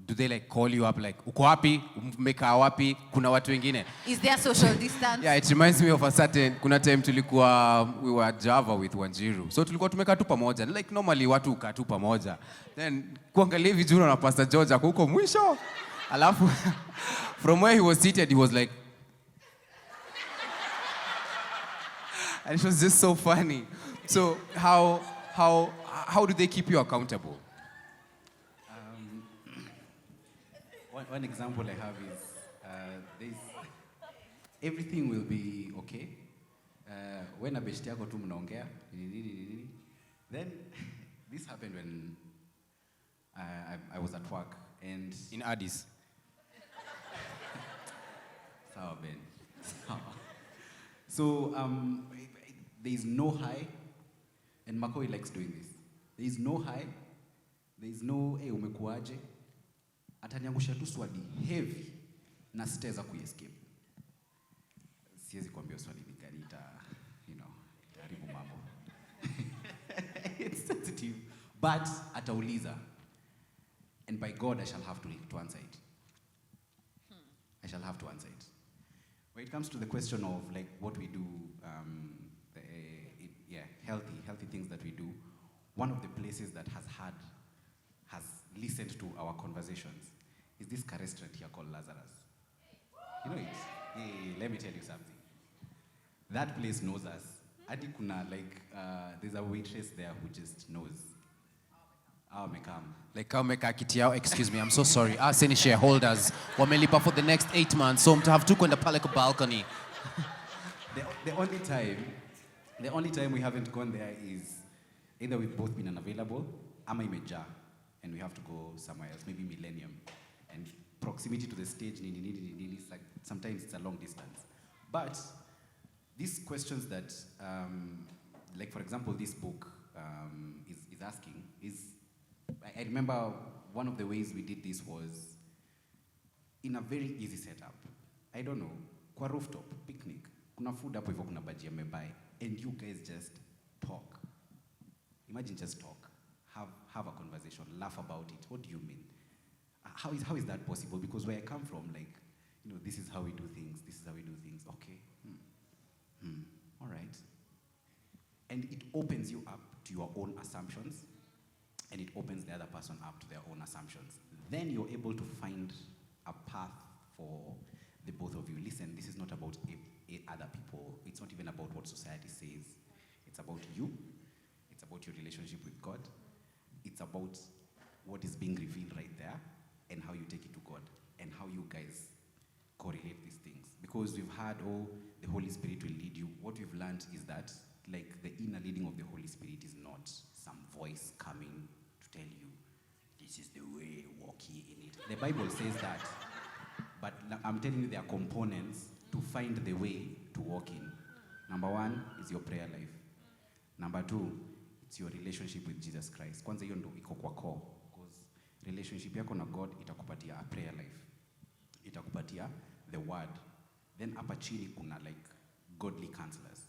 A: Do they like call you up like, uko wapi? Umeka wapi? Kuna watu wengine?
F: Is there social distance?
A: Yeah, it reminds me of kuna time we were at Java with Wanjiru. So tulikuwa tumeka tu pamoja. Like normally watu ukaa tu pamoja. Then kuangalia vijuro na Pastor George huko mwisho. Alafu from where he was seated, he was like, and it was just so funny. So how do they keep you accountable?
G: One example I have is everything will be okay when a beshte yako tu mnaongea. Then this happened when I was at work and
A: In Addis.
G: Sawa Ben. So there is no high, and Makoi likes doing this. There is no high, there is no umekuaje. Ataniangusha tu swali heavy na sitaweza kuescape. Siwezi kuambia swali ni gani itaharibu mambo. It's sensitive, but atauliza. And by God I shall have to answer it. I shall have to answer it. When it comes to the question of like what we do, healthy things that we do, one of the places that has listened to our conversations is this restaurant here called Lazarus. You know it? Hey, let me tell you something. That place knows us. Adi kuna there's a waitress there who just knows.
A: Like meka kiti yao, excuse me, I'm so sorry. Any shareholders wamelipa for the next 8 months, so mtahave tu kwenda pale kwa balcony.
G: The only time we haven't gone there is either we've both been unavailable, ama imeja, and we have to go somewhere else, maybe Millennium. And proximity to the stage, it's like, sometimes it's a long distance. But these questions that, like for example, this book is asking, I remember one of the ways we did this was in a very easy setup. I don't know, kwa rooftop, picnic, kuna food hapo hivyo kuna bajia mebai, and you guys just talk. Imagine just talk, have a conversation, laugh about it. What do you mean? How is that possible? Because where I come from, this is how we do things. This is how we do things. Okay. All right. And it opens you up to your own assumptions, and it opens the other person up to their own assumptions. Then you're able to find a path for the both of you. Listen, this is not about other people. It's not even about what society says. It's about you. It's about your relationship with God. It's about what is being revealed right there and how you take it to God and how you guys correlate these things. Because we've had, the Holy Spirit will lead you. What we've learned is that, the inner leading of the Holy Spirit is not some voice coming to tell you, this is the way, walk ye in it. The Bible says that, but I'm telling you there are components to find the way to walk in. Number 1 is your prayer life. Number 2, it's your relationship with Jesus Christ. Kwanza hiyo ndo iko kwa core. Because relationship yako na God itakupatia a prayer life. Itakupatia the word. Then hapa chini kuna godly counselors,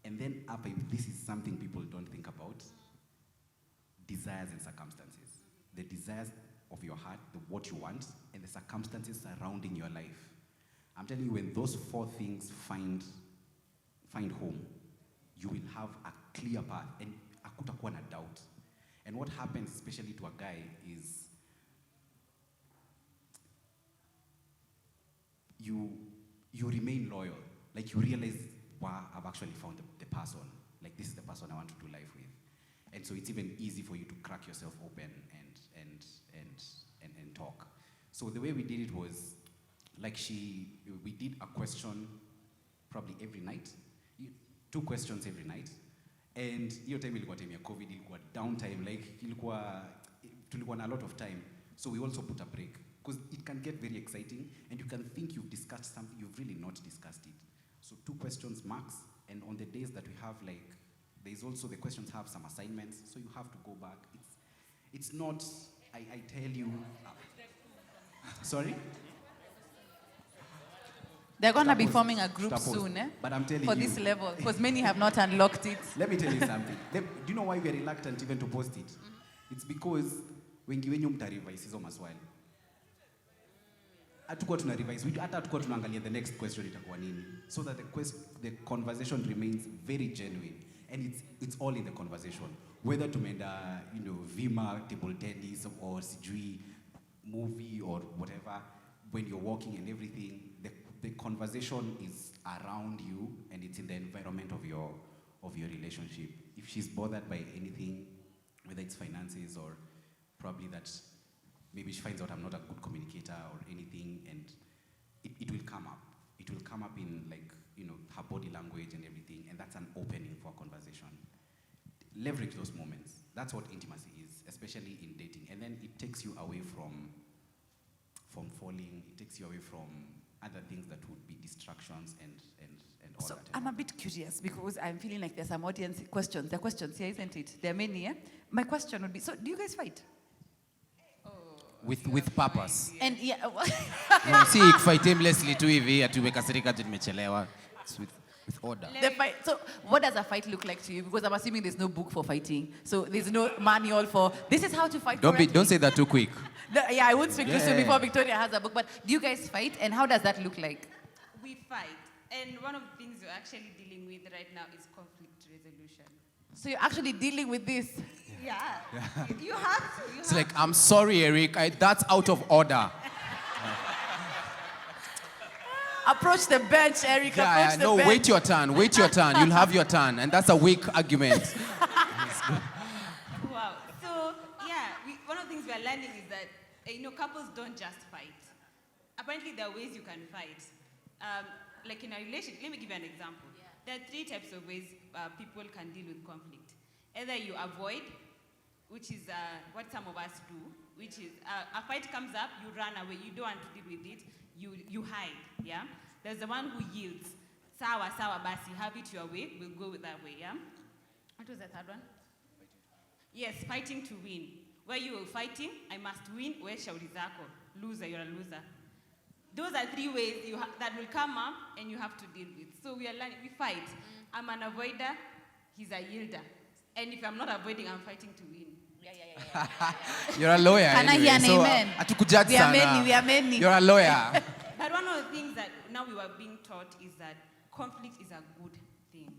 G: And then hapa, this is something people don't think about, desires and circumstances. The desires of your heart, what you want, and the circumstances surrounding your life. I'm telling you, when those 4 things find home, you will have a clear path and hakutakuwa na doubt. And what happens, especially to a guy, is you remain loyal. Like you realize, wow, I've actually found the person. Like this is the person I want to do life with. And so it's even easy for you to crack yourself open and talk. So the way we did it was, like we did a question probably every night, 2 questions every night. And hiyo time ilikuwa time ya COVID, ilikuwa downtime, like tulikuwa na a lot of time. So we also put a break, because it can get very exciting and you can think you've discussed something, you've really not discussed it. So 2 questions max, and on the days that we have, like, there's also, the questions have some assignments, so you have to go back. It's not, I tell you, sorry?
F: They're going to be forming a group soon,
G: But I'm telling
F: for
G: you,
F: this level, because many have not unlocked it.
G: Let me tell you something. Do you know why we are reluctant even to post it? It's because wengi wenyu mtarevise hizo maswali. Hatukuwa tuna revise, hata hatukuwa tunaangalia the next question itakuwa nini, so that the conversation remains very genuine, and it's all in the conversation. Whether tumeenda, Vima, table tennis, or sijui movie or whatever, when you're walking and everything, the conversation is around you and it's in the environment of your relationship. If she's bothered by anything, whether it's finances or probably that maybe she finds out I'm not a good communicator or anything, and it will come up. It will come up in, like, her body language and everything, and that's an opening for a conversation. Leverage those moments. That's what intimacy is, especially in dating. And then it takes you away from falling. It takes you away from other things that would be distractions and all
F: So
G: that.
F: I'm a bit curious, because I'm feeling like there's some audience questions. There are questions here, isn't it? There are many, yeah? My question would be, so do you guys fight?
A: With purpose.
F: And yeah,
A: No, see, fight aimlessly tu hivi ati umekasirika ati nimechelewa. It's with order.
F: the fight. So what does a fight look like to you? Because I'm assuming there's no book for fighting. So there's no manual for, this is how to fight correctly.
A: Don't say that too quick.
F: Yeah, I wouldn't speak to Sue
A: Yeah.
F: before Victoria has a book. But do you guys fight, and how does that look like?
H: We fight. And one of the things we're actually dealing with right now is conflict resolution.
F: So you're actually dealing with this.
H: Yeah. You have to.
A: It's like, I'm sorry, Eric, that's out of order.
F: Approach the bench, Eric. Approach the
A: no,
F: bench.
A: wait your turn. You'll have your turn. And that's a weak argument.
H: Wow. So, yeah, one of the things we're learning is that, couples don't just fight. Apparently, there are ways you can fight. Like in a relationship, let me give you an example. There are 3 types of ways people can deal with conflict. Either you avoid, which is what some of us do, which is a fight comes up, you run away, you don't want to deal with it, you hide, yeah? There's the one who yields. Sawa, basi, have it your way, we'll go with that way, yeah? What was the third one? Yes, fighting to win. Where you are fighting, I must win, where shauri zako. Loser, you're a loser. Those are 3 ways that will come up and you have to deal with. So we are learning, we fight. I'm an avoider, he's a yielder. And if I'm not avoiding, I'm fighting to win. Yeah.
A: You're a lawyer.
F: Can
A: anyway,
F: I hear an
A: so
F: amen?
A: hatukujudge
F: We are
A: sana.
F: many, we are many.
A: You're a lawyer.
H: But one of the things that now we were being taught is that conflict is a good thing.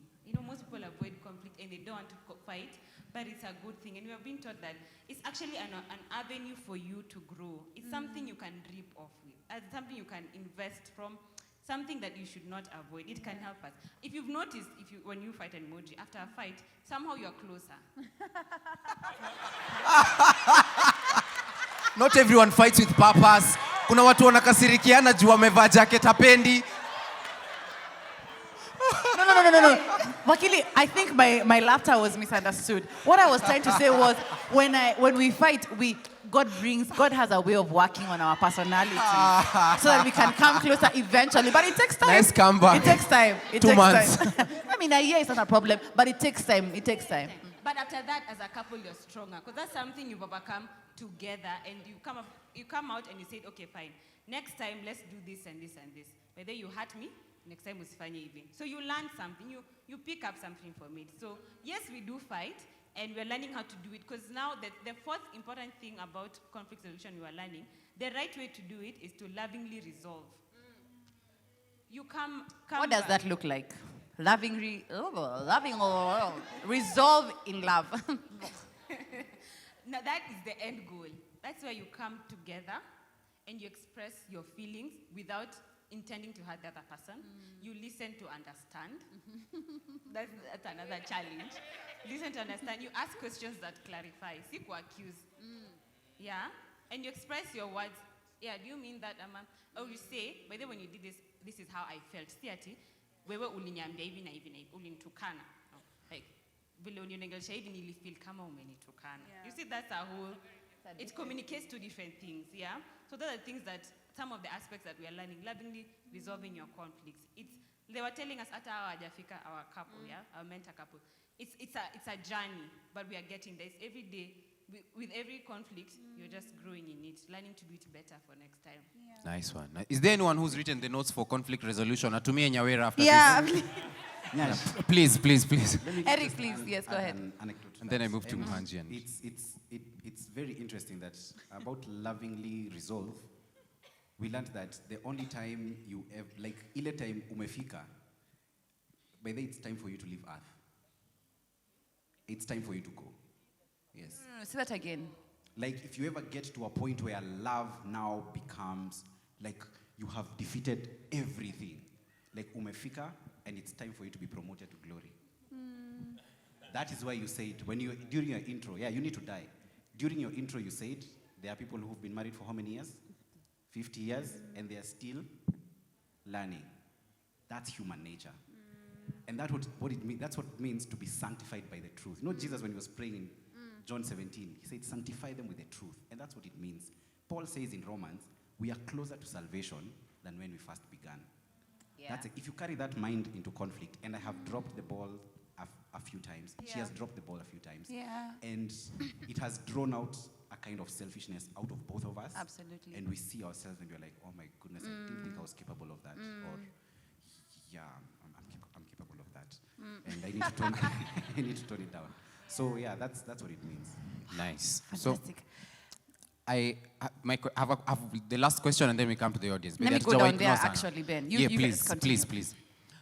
H: Most people avoid conflict and they don't want to fight, but it's a good thing. And we are being taught that it's actually an avenue for you to grow. It's something you can rip off with. It's something you can invest from, something that you should not avoid. It can help us. If you've noticed, when you fight an emoji, after a fight, somehow you're closer.
A: Not everyone fights with purpose. Kuna watu wanakasirikiana juu wamevaa jacket hapendi.
F: No. Wakili, I think my laughter was misunderstood. What I was trying to say was, when we fight, God has a way of working on our personality so that we can come closer eventually. But it takes time.
A: Nice comeback.
F: It takes time.
A: 2 months.
F: I mean, a year is not a problem, but it takes time. It takes time.
H: But after that, as a couple, you're stronger. Because that's something you've overcome together. And you come out and you say, okay, fine. Next time, let's do this and this and this. Whether you hurt me, next time usifanye hivi. So you learn something. You pick up something from it. So yes, we do fight. And we're learning how to do it. Because now the 4th important thing about conflict resolution we are learning, the right way to do it is to lovingly resolve. You come
F: What does
H: back.
F: that look like? resolve in love.
H: Now that is the end goal. That's where you come together and you express your feelings without intending to hurt the other person. You listen to understand. That's another challenge. Listen to understand. You ask questions that clarify. Seek accuse. Yeah? And you express your words. Yeah, do you mean that, or you say, by the way, when you did this, this is how I felt. Stiati, wewe uliniambia hivi na hivi na hivi, ulinitukana. Like, vile uniongelesha hivi nilifeel kama umenitukana. You see, that's a whole, it communicates two different things, yeah? So those are the things that, some of the aspects that we are learning, lovingly resolving your conflicts. They were telling us at our Jafika, our couple, yeah, our mentor couple. It's a journey, but we are getting there. It's every day. With every conflict, you're just growing in it, learning to do it better for next time.
A: Yeah. Nice one. Is there anyone who's written the notes for conflict resolution? Atumie Nyawera after
F: this.
A: Yeah, please.
F: Eric, please, yes, go ahead.
A: And then I move to Mhanji.
G: It's very interesting that about lovingly resolve, we learned that the only time you have, like, ile time umefika, by then it's time for you to leave Earth. It's time for you to go. Yes.
F: Say that again.
G: Like, if you ever get to a point where love now becomes, like, you have defeated everything. Like, umefika, and it's time for you to be promoted to glory. That is why you said, during your intro, yeah, you need to die. During your intro, you said, there are people who've been married for how many years? 50 years, and they are still learning. That's human nature. And that's what it means to be sanctified by the truth. You know, Jesus, when he was praying in John 17, he said, sanctify them with the truth. And that's what it means. Paul says in Romans, we are closer to salvation than when we first began. Yeah. That's it. If you carry that mind into conflict, and I have dropped the ball a few times, she has dropped the ball a few times, and it has drawn out a kind of selfishness out of both of us. Absolutely. And we see ourselves and we're like, oh my goodness, I didn't think I was capable of that. Or, yeah, I'm capable of that. And I need to tone it down. So yeah, that's what it means.
A: Nice.
F: Fantastic.
A: So I have the last question, and then we come to the audience.
F: Let me go down there, actually, Ben. You
A: please.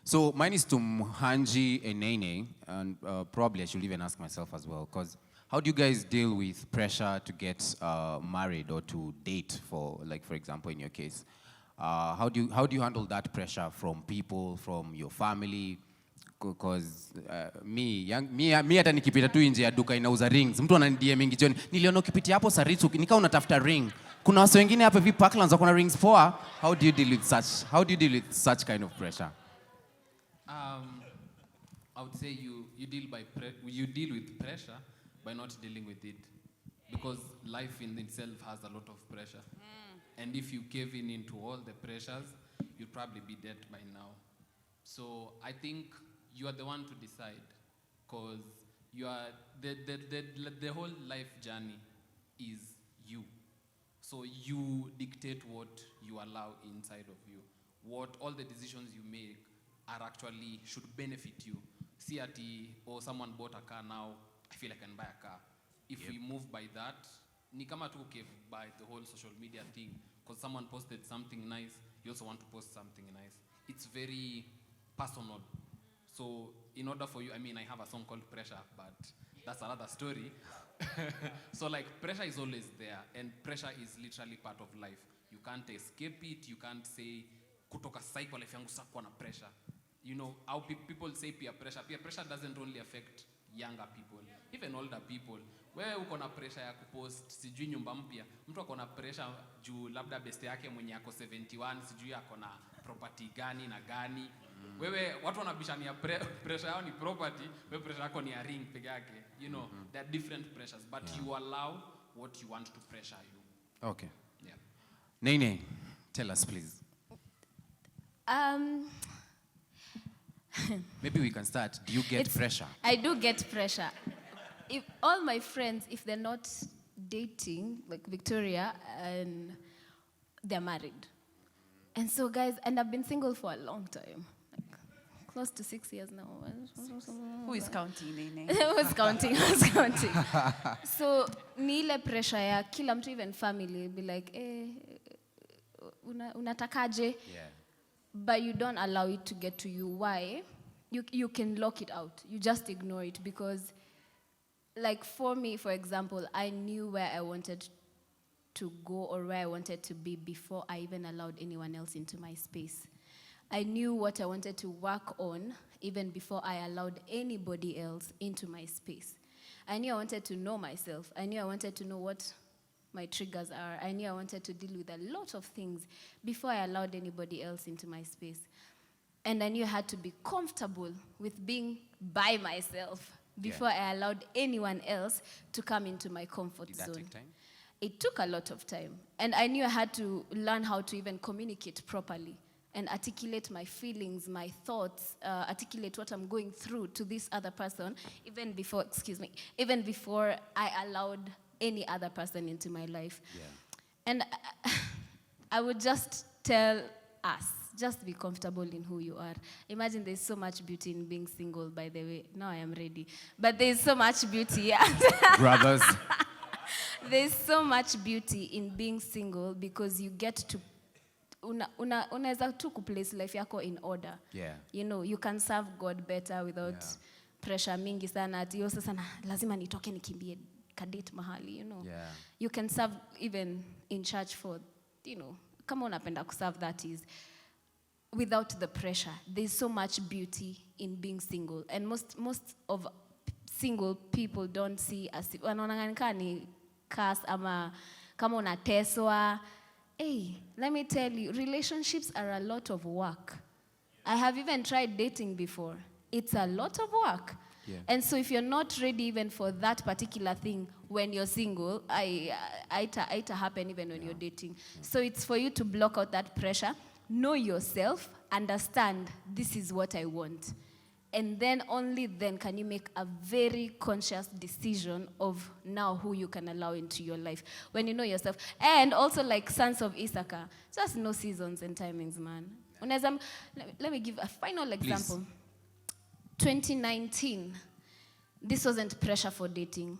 A: So mine is to Mhanji and Nene, and probably I should even ask myself as well, because how do you guys deal with pressure to get married or to date, for example, in your case? How do you handle that pressure from people, from your family? Because mi hata nikipita tu nje ya duka inauza rings, mtu ananidia mingi jioni, niliona ukipitia hapo Saritsu nikaa unatafuta ring. Kuna watu wengine hapa hivi Parklands wako na rings poa. How do you deal with such kind of pressure?
J: I would say you deal with pressure by not dealing with it, because life in itself has a lot of pressure. And if you cave into all the pressures, you'll probably be dead by now. So I think you are the one to decide, because you are the whole life journey is you. So you dictate what you allow inside of you. What all the decisions you make should benefit you. See or someone bought a car now, I feel I can buy a car. If we move by that, ni kama tu by the whole social media thing, because someone posted something nice, you also want to post something nice. It's very personal. So in order for you, I have a song called Pressure, but that's another story. So pressure is always there, and pressure is literally part of life. You can't escape it. You can't say, kutoka cycle life yangu sakwa na pressure. You know, how people say peer pressure. Peer pressure doesn't only affect younger people, even older people. Wewe uko na pressure ya kupost sijui nyumba mpya, mtu ako na pressure juu labda best yake mwenye ako 71 sijui ako na property gani na gani. Wewe watu wanabishania pressure yao ni property, wewe pressure yako ni ya ring peke yake. You know, there are different pressures, but you allow what you want to pressure you.
A: Okay. Yeah. Nene, tell us please. Maybe we can start. Do you get pressure?
I: I do get pressure. If all my friends, if they're not dating, like Victoria, and they're married. And so guys, and I've been single for a long time. Close to 6 years now.
F: Who is counting, Nene?
I: Who's counting? So, ni ile pressure ya kila mtu, even family, be like, unatakaje?
A: Yeah.
I: But you don't allow it to get to you. Why? you can lock it out. You just ignore it because, like for me, for example, I knew where I wanted to go or where I wanted to be before I even allowed anyone else into my space. I knew what I wanted to work on even before I allowed anybody else into my space. I knew I wanted to know myself. I knew I wanted to know what my triggers are. I knew I wanted to deal with a lot of things before I allowed anybody else into my space. And I knew I had to be comfortable with being by myself before I allowed anyone else to come into my comfort zone.
A: Did that take time?
I: It took a lot of time. And I knew I had to learn how to even communicate properly and articulate my feelings, my thoughts, articulate what I'm going through to this other person, even before I allowed any other person into my life. Yeah. And I would just tell us, just be comfortable in who you are. Imagine there's so much beauty in being single, by the way. Now I am ready. But there's so much beauty.
A: Brothers.
I: There's so much beauty in being single because you get to unaweza tu kuplace life yako in order.
A: Yeah.
I: You know, you can serve God better without pressure mingi sana ati yo sasa lazima nitoke nikimbie kadate mahali, you know.
A: Yeah.
I: You can serve even in church for, you know, kama unapenda kuserve, that is, without the pressure. There's so much beauty in being single. And most of single people don't see as wanaonanga ni curse ama kama unateswa. Hey, let me tell you, relationships are a lot of work. I have even tried dating before. It's a lot of work. Yeah. And so if you're not ready even for that particular thing when you're single, it happen even when you're dating. Yeah. So it's for you to block out that pressure, know yourself, understand this is what I want. And then only then can you make a very conscious decision of now who you can allow into your life. When you know yourself. And also like sons of Issachar, just know seasons and timings, man. Let me give a final example. Please. 2019, this wasn't pressure for dating.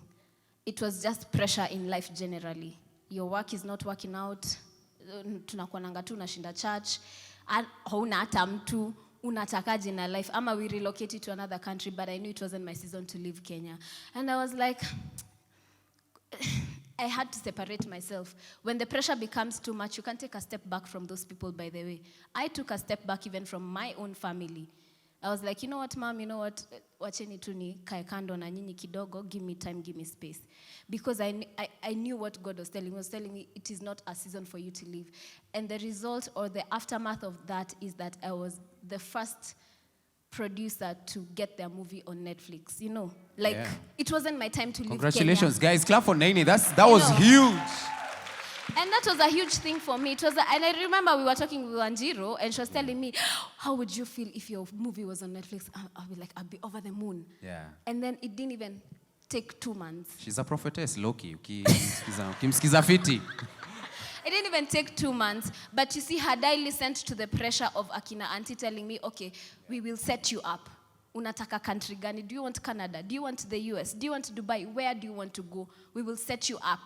I: It was just pressure in life generally. Your work is not working out. Tunakuananga tu unashinda church. Hauna hata mtu. Unatakaje na life. We relocated to another country, but I knew it wasn't my season to leave Kenya. And I was like, I had to separate myself. When the pressure becomes too much, you can take a step back from those people, by the way. I took a step back even from my own family. I was like, you know what, Mom, you know what, wacheni tu nikae kando na nyinyi kidogo, give me time, give me space. Because I knew what God was telling me. He was telling me it is not a season for you to leave. And the result or the aftermath of that is that I was the first producer to get their movie on Netflix, you know. Like, it wasn't my time to leave
A: Congratulations,
I: Kenya.
A: guys. Clap for Naini. That was huge.
I: And that was a huge thing for me. And I remember we were talking with Wanjiro, and she was telling me, how would you feel if your movie was on Netflix? I'll be like, I'll be over the moon. Yeah. And then it didn't even take 2 months.
A: She's a prophetess, Loki. Kimskiza fiti.
I: It didn't even take 2 months. But you see, had I listened to the pressure of Akina Auntie telling me, okay, we will set you up. Unataka country gani? Do you want Canada? Do you want the US? Do you want Dubai? Where do you want to go? We will set you up.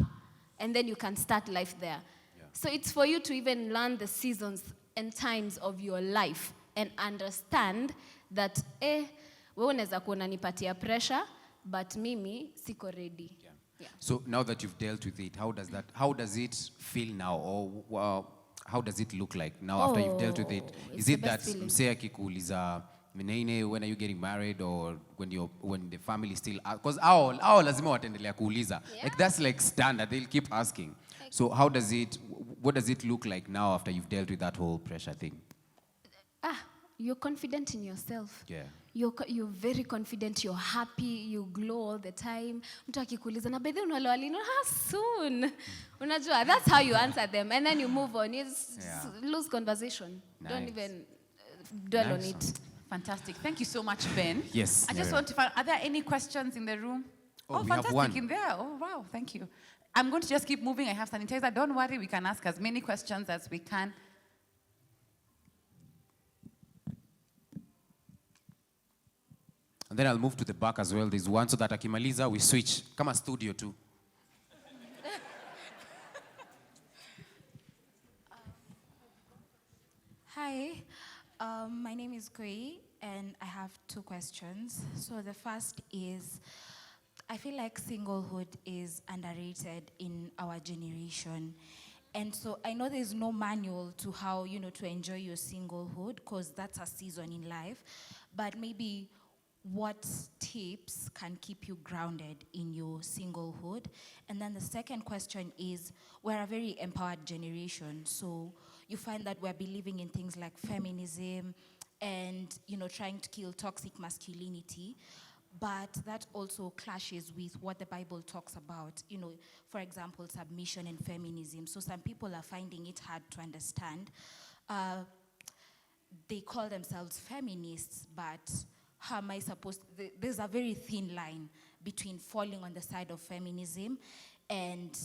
I: And then you can start life there. Yeah. So it's for you to even learn the seasons and times of your life and understand that, wewe unaweza kuwa unanipatia pressure, but mimi siko ready. Yeah. Yeah.
A: So now that you've dealt with it, how does it feel now, or how does it look like now after you've dealt with it? Is it that msee akikuuliza Menene, when are you getting married, or when the family still ask? Because ao lazima wataendelea kuuliza. Like that's like standard. They'll keep asking. So what does it look like now after you've dealt with that whole pressure thing?
I: You're confident in yourself.
A: Yeah.
I: You're very confident. You're happy. You glow all the time. Mtu akikuuliza na bedhi unalewa lini? Soon. Unajua, that's how you answer them, and then you move on. Lose conversation. Nice. Don't even dwell on it.
F: Fantastic. Thank you so much, Ben.
A: Yes.
F: I just want to find, are there any questions in the room?
A: Oh,
F: fantastic,
A: have one.
F: In there. Oh, wow, thank you. I'm going to just keep moving. I have sanitizer. Don't worry, we can ask as many questions as we can.
A: And then I'll move to the back as well. There's one so that akimaliza, we switch. Come on, studio too.
K: Hi. My name is Koi. and I have two questions. So the first is, I feel like singlehood is underrated in our generation. And so I know there's no manual to how, to enjoy your singlehood, because that's a season in life. But maybe what tips can keep you grounded in your singlehood? And then the second question is, we're a very empowered generation. So you find that we're believing in things like feminism and, trying to kill toxic masculinity. But that also clashes with what the Bible talks about, for example, submission and feminism. So some people are finding it hard to understand. They call themselves feminists, but how am I supposed to, there's a very thin line between falling on the side of feminism and,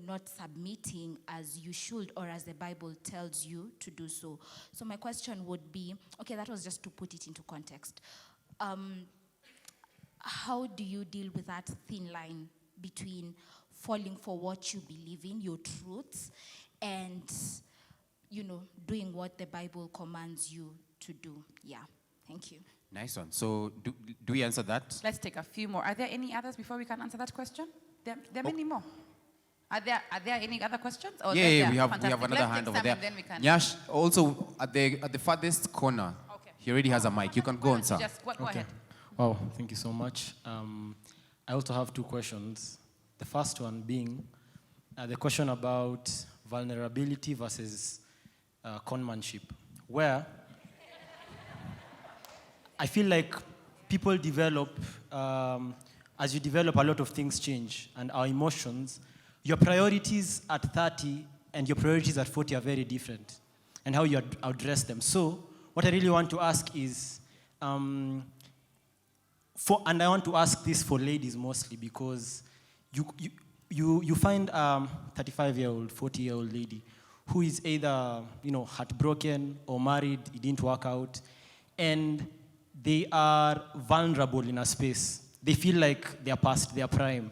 K: not submitting as you should or as the Bible tells you to do so. So my question would be, okay, that was just to put it into context. How do you deal with that thin line between falling for what you believe in, your truths, and, doing what the Bible commands you to do? Yeah, thank you.
A: Nice one. So do we answer that?
F: Let's take a few more. Are there any others before we can answer that question? There are many more. Are there any other questions?
A: Oh, yeah, we have another hand over there. Nyash, also at the farthest corner, he already has a mic. You can go on, sir.
F: Just go ahead.
L: Wow, thank you so much. I also have two questions. The first one being the question about vulnerability versus conmanship, where I feel like people develop, as you develop, a lot of things change, and our emotions, your priorities at 30 and your priorities at 40 are very different, and how you address them. So what I really want to ask is, and I want to ask this for ladies mostly, because you find a 35-year-old, 40-year-old lady who is either heartbroken or married, it didn't work out, and they are vulnerable in a space. They feel like they're past their prime.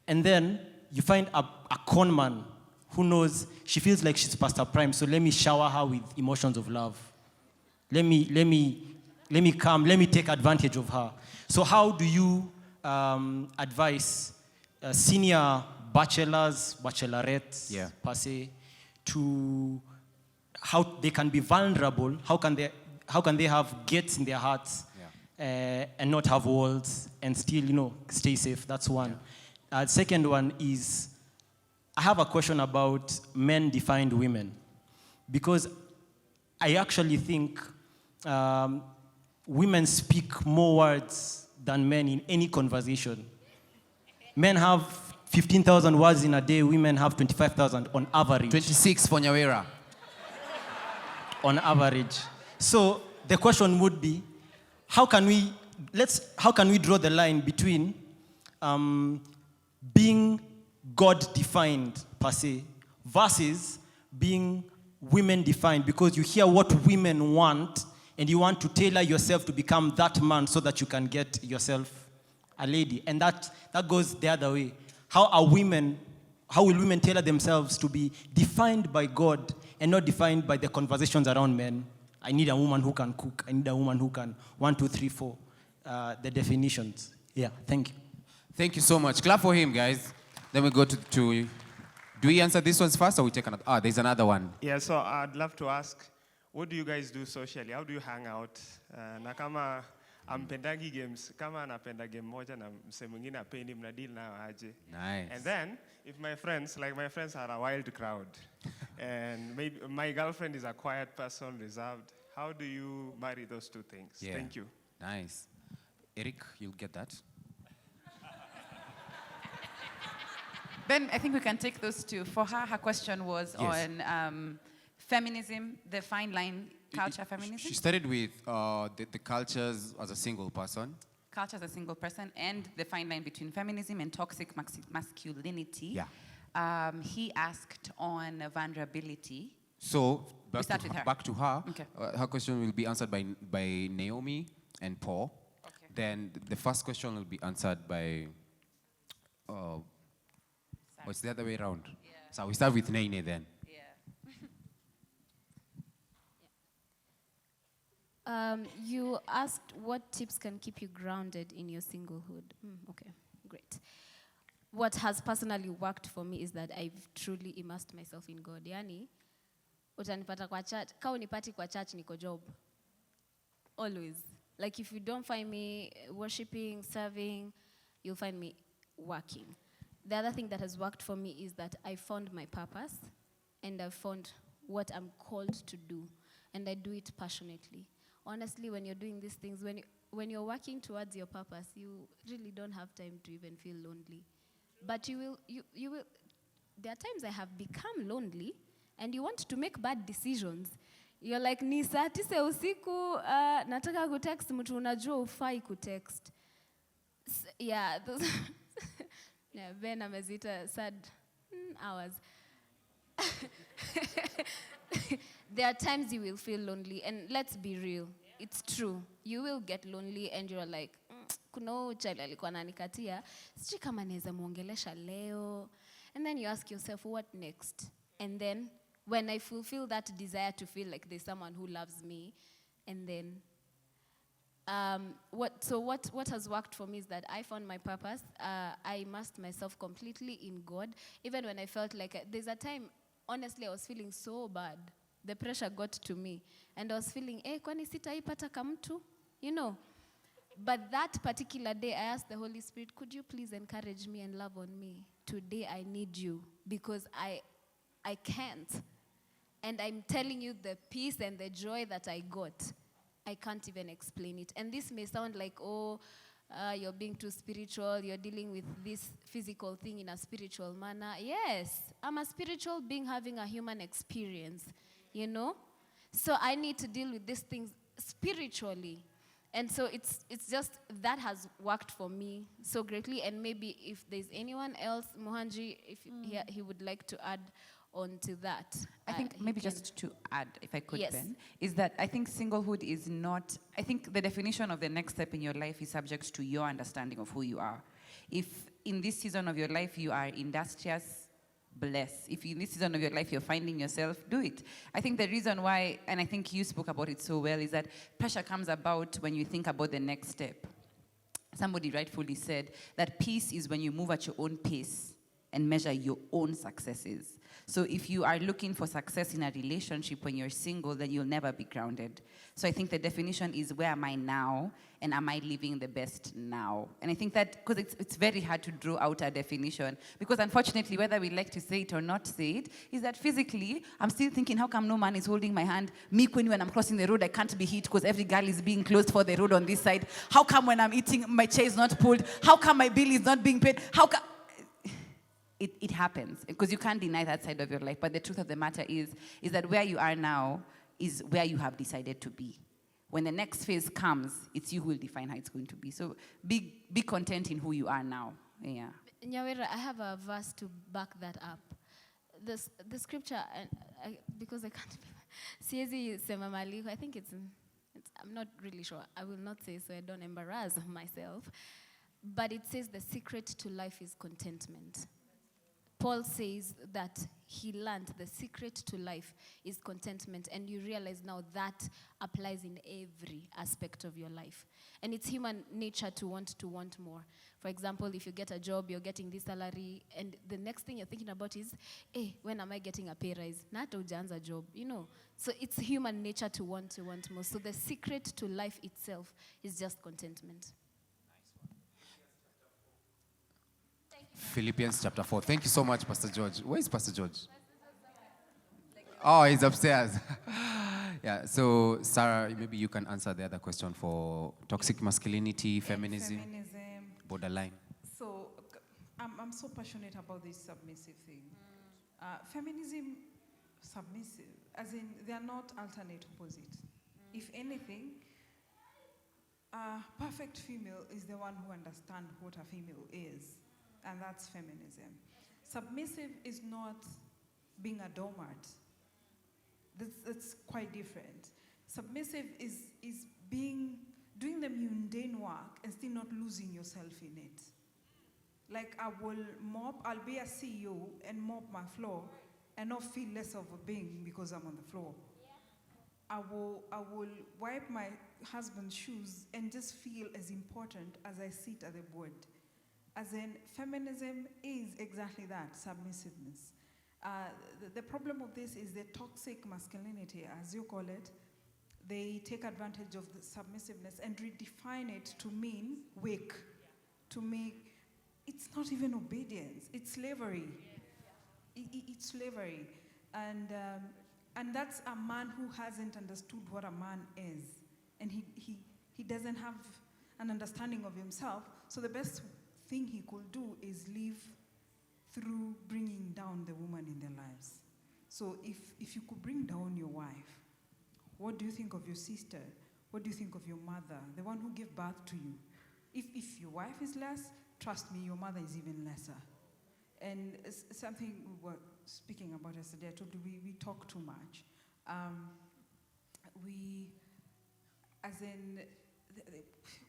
L: And then you find a con man who knows she feels like she's past her prime, so let me shower her with emotions of love. Let me take advantage of her. So how do you advise senior bachelors, bachelorettes, per se, to how they can be vulnerable, how can they have gates in their hearts and not have walls and still, stay safe? That's one. Second one is, I have a question about men-defined women, because I actually think women speak more words than men in any conversation. Men have 15,000 words in a day, women have 25,000 on average.
A: 26 for Nyawera.
L: On average. So the question would be, how can we draw the line between being God-defined per se versus being women-defined? Because you hear what women want and you want to tailor yourself to become that man so that you can get yourself a lady. And that goes the other way. How will women tailor themselves to be defined by God and not defined by the conversations around men? I need a woman who can cook. I need a woman who can 1, 2, 3, 4. The definitions. Yeah, thank you.
A: Thank you so much. Clap for him, guys. Then we go to do we answer this ones first or we take another? There's another one.
M: Yeah, so I'd love to ask, what do you guys do socially? How do you hang out? Na kama ampendagi games, kama anapenda game moja na mse mwingine apendi, mnadeal nayo aje?
A: Nice.
M: And then, if my friends are a wild crowd, and maybe my girlfriend is a quiet person, reserved, how do you marry those two things?
A: Yeah.
M: Thank you.
A: Nice. Eric, you'll get that.
F: Ben, I think we can take those two. For her question was on feminism, the fine line, culture feminism.
A: She started with the cultures as a single person.
F: Culture as a single person, and the fine line between feminism and toxic masculinity.
A: Yeah.
F: He asked on vulnerability.
A: So,
F: back
A: to her.
F: Okay.
A: Her question will be answered by Naomi and Paul.
F: Okay.
A: Then the first question will be answered by... it's the other way around.
F: Yeah.
A: So we start with Nene then.
F: Yeah.
I: You asked what tips can keep you grounded in your singlehood. Okay, great. What has personally worked for me is that I've truly immersed myself in God. Yani, utanipata kwa church, ka unipati kwa church niko job. Always. Like if you don't find me worshiping, serving, you'll find me working. The other thing that has worked for me is that I found my purpose and I found what I'm called to do, and I do it passionately. Honestly, when you're doing these things, when you're working towards your purpose, you really don't have time to even feel lonely. But you will, there are times I have become lonely and you want to make bad decisions. You're like, ni saa 9 usiku, nataka kutext mtu unajua ufai kutext. Yeah, those yeah, Ben amezita sad hours. There are times you will feel lonely, and let's be real, it's true. You will get lonely and you're like, kuna huyu child alikuwa ananikatia, sijui kama naweza muongelesha leo. And then you ask yourself, what next? And then when I fulfill that desire to feel like there's someone who loves me, and then what has worked for me is that I found my purpose. I immersed myself completely in God, even when I felt like there's a time, honestly, I was feeling so bad. The pressure got to me, and I was feeling, kwani sitaipata kamtu, you know. But that particular day, I asked the Holy Spirit, could you please encourage me and love on me? Today I need you, because I can't. And I'm telling you, the peace and the joy that I got, I can't even explain it. And this may sound like, you're being too spiritual, you're dealing with this physical thing in a spiritual manner. Yes, I'm a spiritual being having a human experience, you know? So I need to deal with these things spiritually. And so it's just, that has worked for me so greatly. And maybe if there's anyone else, Mohanji, if he would like to add on to that.
F: I think maybe just to add, if I could,
I: Yes.
F: Ben, is that I think singlehood is not, I think the definition of the next step in your life is subject to your understanding of who you are. If in this season of your life you are industrious, bless. If in this season of your life you're finding yourself, do it. I think the reason why, and I think you spoke about it so well, is that pressure comes about when you think about the next step. Somebody rightfully said that peace is when you move at your own pace and measure your own successes. So if you are looking for success in a relationship when you're single, then you'll never be grounded. So I think the definition is, where am I now, and am I living the best now? And I think that, because it's very hard to draw out a definition, because unfortunately, whether we like to say it or not say it, is that physically, I'm still thinking, how come no man is holding my hand? Me, when I'm crossing the road, I can't be hit because every girl is being closed for the road on this side. How come when I'm eating, my chair is not pulled? How come my bill is not being paid? How come... It happens, because you can't deny that side of your life. But the truth of the matter is that where you are now is where you have decided to be. When the next phase comes, it's you who will define how it's going to be. So be content in who you are now. Yeah.
I: Nyawera, I have a verse to back that up. The scripture, because I can't siezi sema maliko, I think it's, I'm not really sure. I will not say so I don't embarrass myself. But it says the secret to life is contentment. Paul says that he learned the secret to life is contentment, and you realize now that applies in every aspect of your life. And it's human nature to want more. For example, if you get a job, you're getting this salary, and the next thing you're thinking about is, when am I getting a pay rise? Not ujaanza job, you know. So it's human nature to want more. So the secret to life itself is just contentment.
A: Philippians chapter 4. Thank you so much, Pastor George. Where is Pastor George? Oh, he's upstairs. Yeah, so Sarah, maybe you can answer the other question for toxic masculinity, feminism, borderline.
C: So I'm so passionate about this submissive thing. Feminism, submissive, as in they are not alternate opposite. If anything, a perfect female is the one who understands what a female is. And that's feminism. Submissive is not being a doormat. That's quite different. Submissive is doing the mundane work and still not losing yourself in it. Like I'll be a CEO and mop my floor and not feel less of a being because I'm on the floor. I will wipe my husband's shoes and just feel as important as I sit at the board. As in, feminism is exactly that, submissiveness. The problem of this is the toxic masculinity, as you call it. They take advantage of the submissiveness and redefine it to mean weak, to make, it's not even obedience, it's slavery. It's slavery. And that's a man who hasn't understood what a man is. And he doesn't have an understanding of himself. So the best thing he could do is live through bringing down the woman in their lives. So if you could bring down your wife, what do you think of your sister? What do you think of your mother, the one who gave birth to you? If your wife is less, trust me, your mother is even lesser. And something we were speaking about yesterday, I told you we talk too much.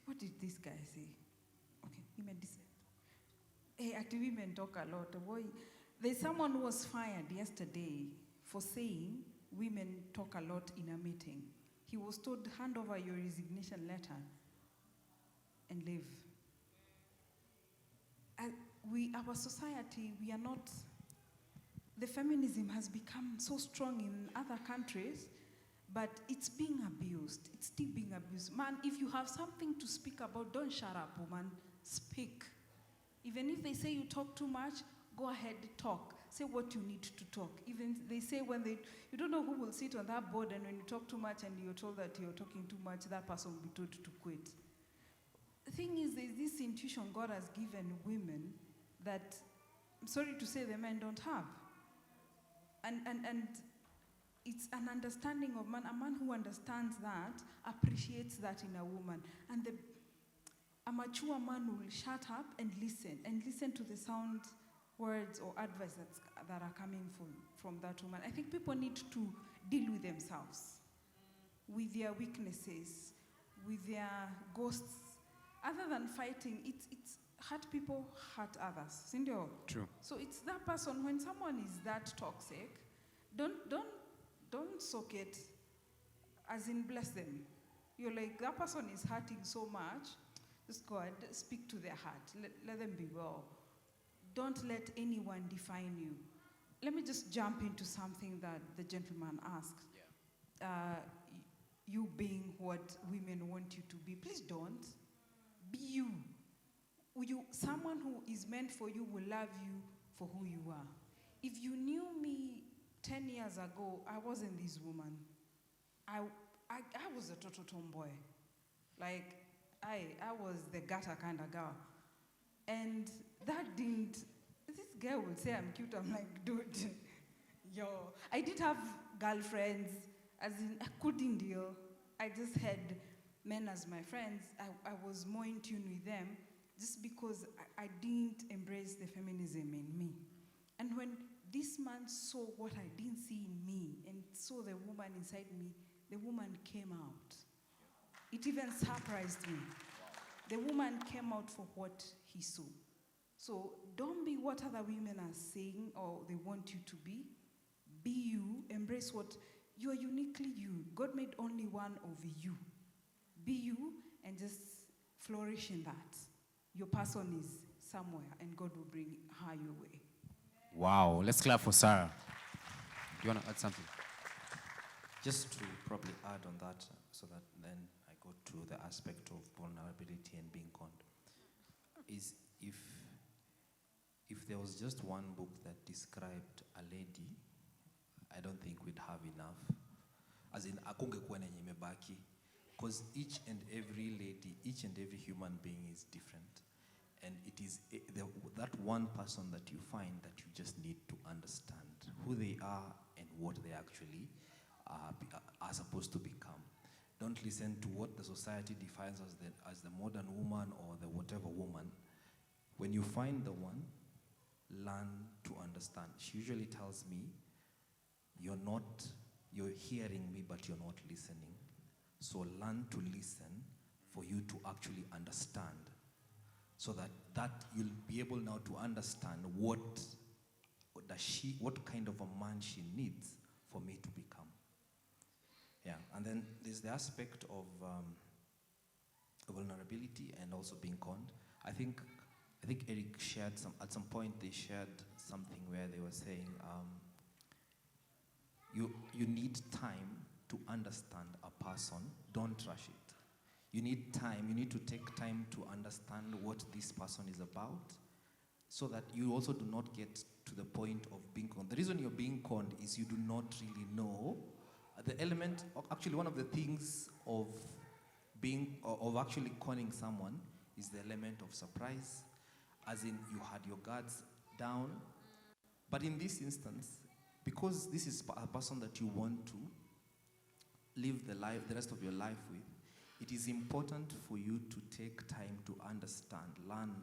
C: What did this guy say? Okay, he meant this. Hey, actually, women talk a lot. There's someone who was fired yesterday for saying women talk a lot in a meeting. He was told, hand over your resignation letter and leave. Our society, we are not, the feminism has become so strong in other countries, but it's being abused. It's still being abused. Man, if you have something to speak about, don't shut up, woman. Speak. Even if they say you talk too much, go ahead, talk. Say what you need to talk. Even they say you don't know who will sit on that board, and when you talk too much and you're told that you're talking too much, that person will be told to quit. The thing is, there's this intuition God has given women that, I'm sorry to say, the men don't have. And it's an understanding of man. A man who understands that, appreciates that in a woman. And a mature man will shut up and listen to the sound words or advice that are coming from that woman. I think people need to deal with themselves, with their weaknesses, with their ghosts. Other than fighting, it's hurt people, hurt others. Sindio?
A: True.
C: So it's that person, when someone is that toxic, don't soak it, as in bless them. You're like, that person is hurting so much, just go ahead, speak to their heart, let them be well. Don't let anyone define you. Let me just jump into something that the gentleman asked. Yeah. You being what women want you to be, please don't. Be you. Someone who is meant for you will love you for who you are. If you knew me 10 years ago, I wasn't this woman. I was a total tomboy. Like, I was the gutter kind of girl. And that didn't, this girl would say I'm cute, I'm like, dude, yo. I did have girlfriends, as in, I couldn't deal. I just had men as my friends. I was more in tune with them, just because I didn't embrace the feminism in me. And when this man saw what I didn't see in me, and saw the woman inside me, the woman came out. It even surprised me. The woman came out for what he saw. So don't be what other women are saying or they want you to be. Be you, embrace what you are, uniquely you. God made only one of you. Be you and just flourish in that. Your person is somewhere and God will bring her your way.
A: Wow, let's clap for Sarah. Do you want to add something?
B: Just to probably add on that, so that then I go to the aspect of vulnerability and being con. Is if there was just one book that described a lady, I don't think we'd have enough. As in, akungekuwa nenye imebaki. Because each and every lady, each and every human being is different. And it is that one person that you find that you just need to understand who they are and what they actually are supposed to become. Don't listen to what the society defines as the modern woman or the whatever woman. When you find the one, learn to understand. She usually tells me, you're hearing me, but you're not listening. So learn to listen for you to actually understand. So that you'll be able now to understand what kind of a man she needs for me to become. Yeah, and then there's the aspect of vulnerability and also being conned. I think Eric shared at some point they shared something where they were saying you need time to understand a person. Don't rush it. You need time. You need to take time to understand what this person is about, so that you also do not get to the point of being conned. The reason you're being conned is you do not really know the element. Actually, one of the things of actually conning someone is the element of surprise, as in you had your guards down. But in this instance, because this is a person that you want to live the rest of your life with, it is important for you to take time to understand, learn,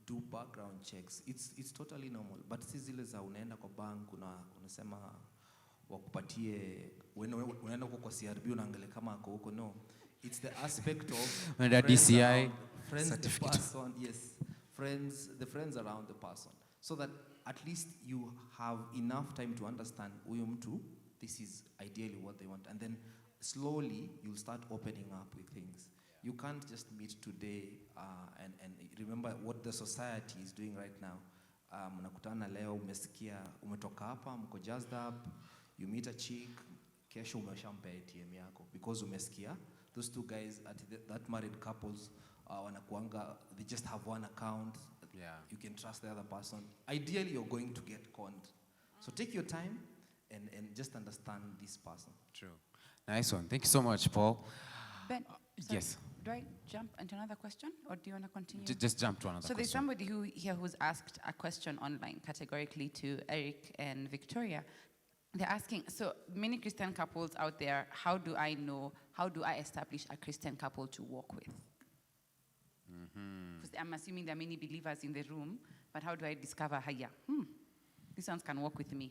B: do background checks. It's totally normal. But si zile za unaenda kwa bank unasema wakupatie unaenda kwa CRB unaangalia kama ako huko. No, it's the aspect of
A: DCI
B: certificate. The friends around the person, so that at least you have enough time to understand huyu mtu, this is ideally what they want, and then slowly you'll start opening up with things. You can't just meet today and remember what the society is doing right now. Mnakutana leo, umesikia, umetoka hapa, mko jazzed up, you meet a chick, kesho umeshampa ATM yako, because umesikia those two guys that married couples wanakuanga, they just have one account.
A: Yeah.
B: You can trust the other person. Ideally, you're going to get conned. So take your time and just understand this person.
A: True. Nice one. Thank you so much, Paul.
F: Ben,
A: yes.
F: Do I jump into another question, or do you want to continue?
A: Just jump to another question.
F: So there's somebody who's asked a question online categorically to Eric and Victoria. They're asking, so many Christian couples out there, how do I establish a Christian couple to walk with? Because I'm assuming there are many believers in the room, but how do I discover, these ones can walk with me?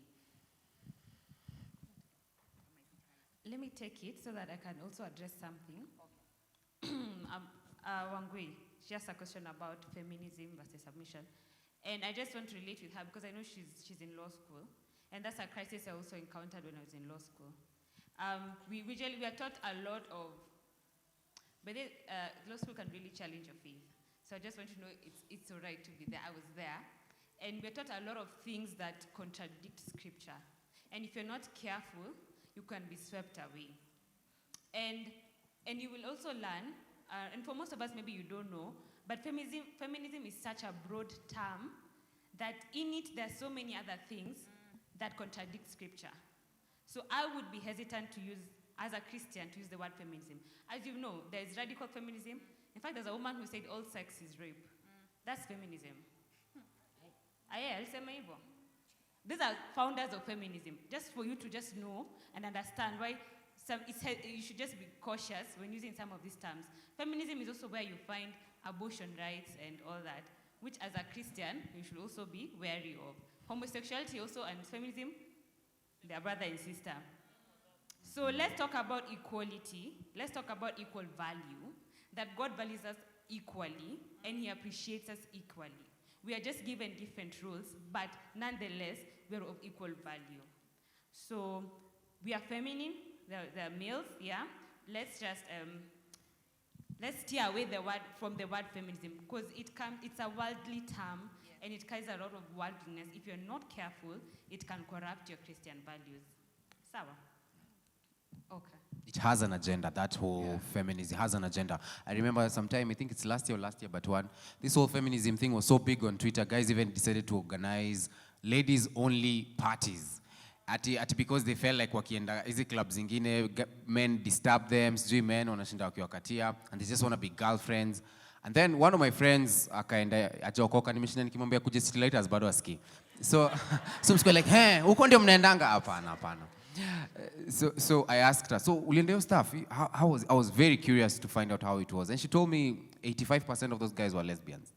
H: Let me take it so that I can also address something. Wangui, she asked a question about feminism versus submission. And I just want to relate with her because I know she's in law school. And that's a crisis I also encountered when I was in law school. We are taught a lot of, but law school can really challenge your faith. So I just want you to know it's all right to be there. I was there. And we're taught a lot of things that contradict scripture. And if you're not careful, you can be swept away. And you will also learn, and for most of us maybe you don't know, but feminism is such a broad term that in it there are so many other things that contradict scripture. So I would be hesitant to use, as a Christian, to use the word feminism. As you know, there is radical feminism. In fact, there's a woman who said all sex is rape. That's feminism. These are founders of feminism. Just for you to just know and understand why you should just be cautious when using some of these terms. Feminism is also where you find abortion rights and all that, which as a Christian, you should also be wary of. Homosexuality also and feminism, they are brother and sister. So let's talk about equality. Let's talk about equal value, that God values us equally and he appreciates us equally. We are just given different rules, but nonetheless, we're of equal value. So we are feminine, they're males, yeah? Let's just, let's steer away from the word feminism, because it's a worldly term, and it carries a lot of worldliness. If you're not careful, it can corrupt your Christian values. Sawa? Okay.
A: It has an agenda, that whole feminism has an agenda. I remember sometime, I think it's last year, but this whole feminism thing was so big on Twitter, guys even decided to organize ladies-only parties. Because they felt like wakienda hizi clubs zingine, men disturb them, sijui men wanashinda wakiwakatia, and they just want to be girlfriends. And then one of my friends akaenda ajokoka, nimeshinda nikimwambia kuja city lighters bado aski. So msikuwa like, huko ndio mnaendanga? Hapana. So I asked her, so ulienda hiyo stuff? I was very curious to find out how it was. And she told me 85% of those guys were lesbians.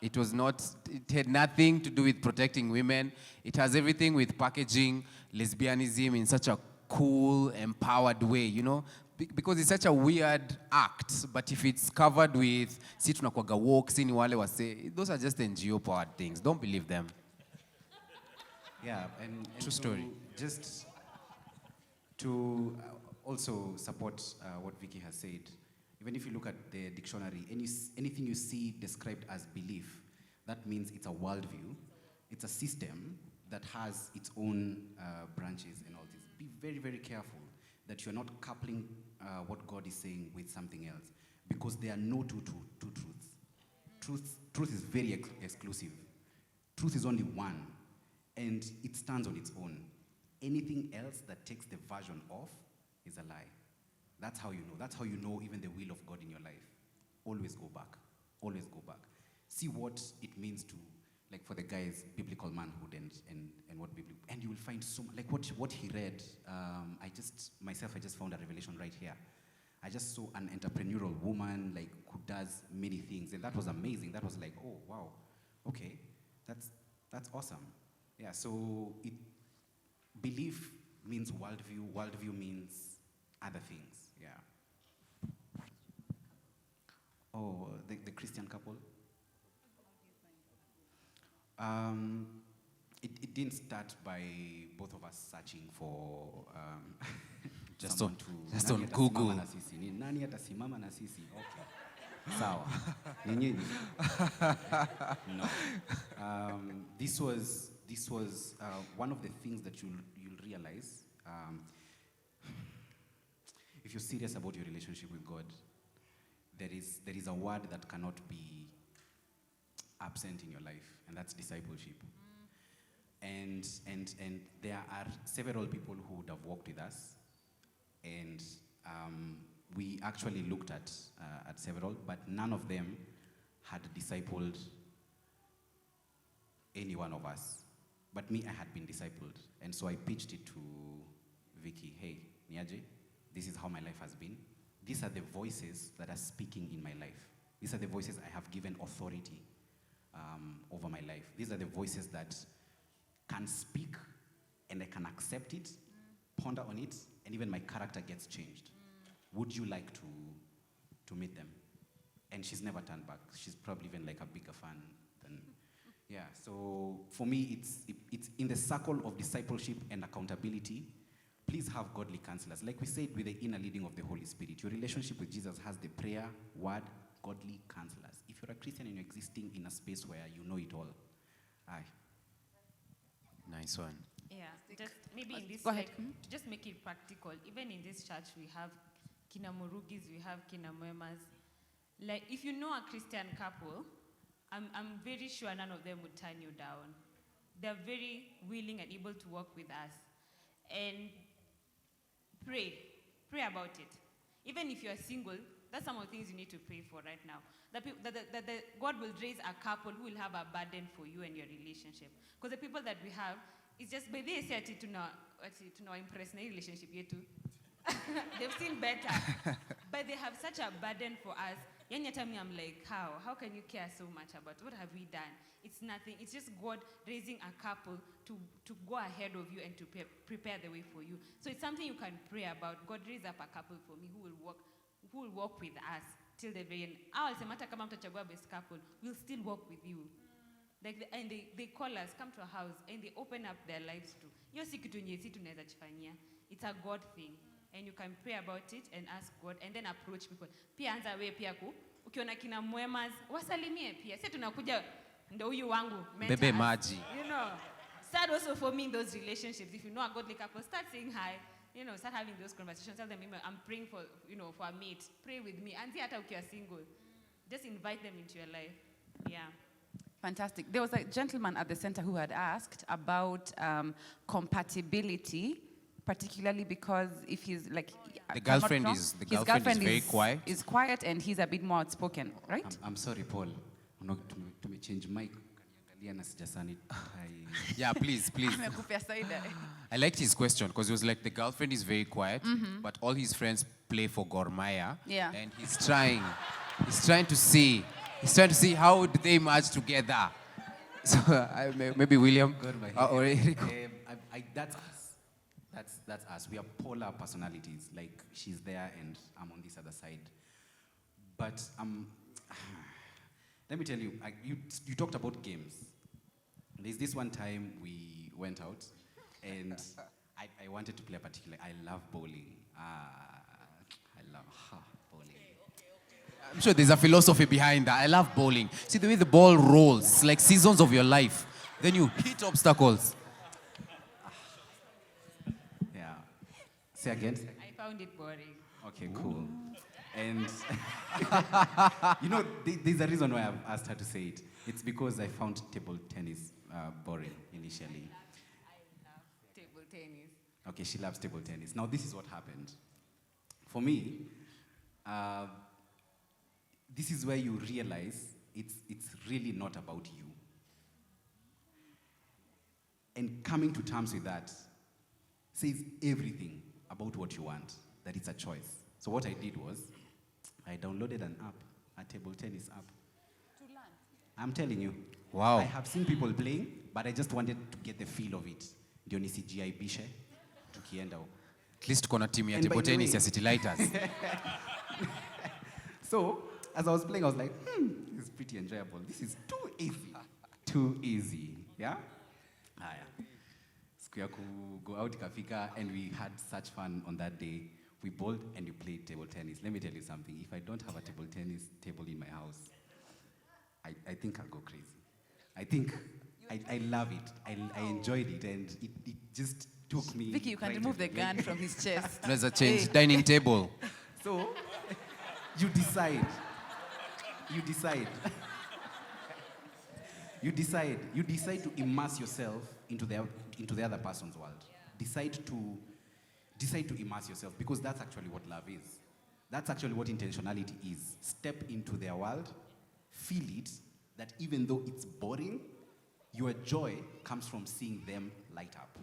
A: It had nothing to do with protecting women. It has everything with packaging lesbianism in such a cool, empowered way, you know? Because it's such a weird act, but if it's covered with, si tunakwaga walk, si ni wale wase, those are just NGO-powered things. Don't believe them.
G: Yeah, and
A: true story.
G: Just to also support what Vicky has said. Even if you look at the dictionary, anything you see described as belief, that means it's a worldview. It's a system that has its own branches and all this. Be very, very careful that you're not coupling what God is saying with something else, because there are no two truths. Truth is very exclusive. Truth is only one, and it stands on its own. Anything else that takes the version off is a lie. That's how you know. That's how you know even the will of God in your life. Always go back. Always go back. See what it means to, like for the guys, biblical manhood and what biblical, and you will find so much, like what he read. I just found a revelation right here. I just saw an entrepreneurial woman like who does many things, and that was amazing. That was like, oh wow, okay, that's awesome. Yeah. So belief means worldview. Worldview means other things. Yeah. Oh, the Christian couple. It didn't start by both of us searching for
A: just
G: someone
A: on Google.
G: Nani atasimama na sisi? Okay. Sawa. Ni nyinyi? No. This was one of the things that you'll realize. If you're serious about your relationship with God, there is a word that cannot be absent in your life, and that's discipleship. And there are several people who would have walked with us, and we actually looked at several, but none of them had discipled any one of us. But me, I had been discipled, and so I pitched it to Vicky. Hey, Niaje, this is how my life has been. These are the voices that are speaking in my life. These are the voices I have given authority over my life. These are the voices that can speak, and I can accept it, ponder on it, and even my character gets changed. Would you like to meet them? And she's never turned back. She's probably even like a bigger fan than, yeah. So for me, it's in the circle of discipleship and accountability. Please have godly counselors. Like we said, with the inner leading of the Holy Spirit, your relationship with Jesus has the prayer, word, godly counselors. If you're a Christian and you're existing in a space where you know it all, aye.
A: Nice one.
H: Yeah, just maybe in this,
F: Go ahead.
H: like, to just make it practical, even in this church we have Kina Murugis, we have Kina Mwemas. Like, if you know a Christian couple, I'm very sure none of them would turn you down. They're very willing and able to work with us. And pray about it. Even if you're single, that's some of the things you need to pray for right now. That God will raise a couple who will have a burden for you and your relationship. Because the people that we have, it's just by the say to know impress na relationship yetu. They've seen better. But they have such a burden for us. Yanyatami, I'm like, how can you care so much about what have we done? It's nothing. It's just God raising a couple to go ahead of you and to prepare the way for you. So it's something you can pray about. God raise up a couple for me who will walk with us till the very end. I'll say, mata kama mtachagua best couple, we'll still walk with you. Like and they call us, come to our house, and they open up their lives too. Hiyo si kitu nyesi tunaweza jifanyia. It's a God thing. And you can pray about it and ask God and then approach people. Pia anza we pia ukiona kina Mwemas, wasalimie pia. Sisi tunakuja ndo huyu wangu.
A: Bebe maji.
H: You know. Start also forming those relationships. If you know a godly couple, start saying hi. You know, start having those conversations. Tell them, I'm praying for a mate. Pray with me. And hata ukiwa single. Just invite them into your life. Yeah.
F: Fantastic. There was a gentleman at the center who had asked about compatibility, particularly because if he's like
A: the girlfriend is very quiet.
F: Is quiet and he's a bit more outspoken, right?
G: I'm sorry, Paul. I'm not to me change mic.
A: Yeah, please. I liked his question because it was like the girlfriend is very quiet, but all his friends play for Gor Mahia, and he's trying to see how do they merge together. So maybe William or Eric.
G: That's us. That's us. We are polar personalities. Like she's there and I'm on this other side. But let me tell you, you talked about games. There's this one time we went out, and I wanted to play a particular. I love bowling. I love bowling.
A: I'm sure there's a philosophy behind that. I love bowling. See the way the ball rolls, it's like seasons of your life. Then you hit obstacles.
G: Yeah. Say again.
H: I found it boring.
G: Okay, cool. And you know, there's a reason why I've asked her to say it. It's because I found table tennis boring initially.
H: I love table tennis.
G: Okay, she loves table tennis. Now, this is what happened. For me, this is where you realize it's really not about you. And coming to terms with that says everything about what you want, that it's a choice. So what I did was, I downloaded an app, a table tennis app.
H: To learn.
G: I'm telling you.
A: Wow.
G: I have seen people playing, but I just wanted to get the feel of it. Ndio nisijiaibishe tukienda huko.
A: At least kuna team ya
G: And by
A: table
G: the
A: tennis
G: way-
A: ya City Lighters.
G: So, as I was playing, I was like, this is pretty enjoyable. This is too easy. Too easy. Yeah? Haya. Siku ya go out ikafika, and we had such fun on that day. We bowled and we played table tennis. Let me tell you something. If I don't have a table tennis table in my house, I think I'll go crazy. I think I love it. I enjoyed it, and it just took me.
F: Vicky, you can
G: right
F: remove the
G: away.
F: gun from his chest.
A: There's a change. Dining table.
G: So, you decide. You decide. You decide to immerse yourself into the other person's world. Decide to immerse yourself, because that's actually what love is. That's actually what intentionality is. Step into their world, feel it, that even though it's boring, your joy comes from seeing them light up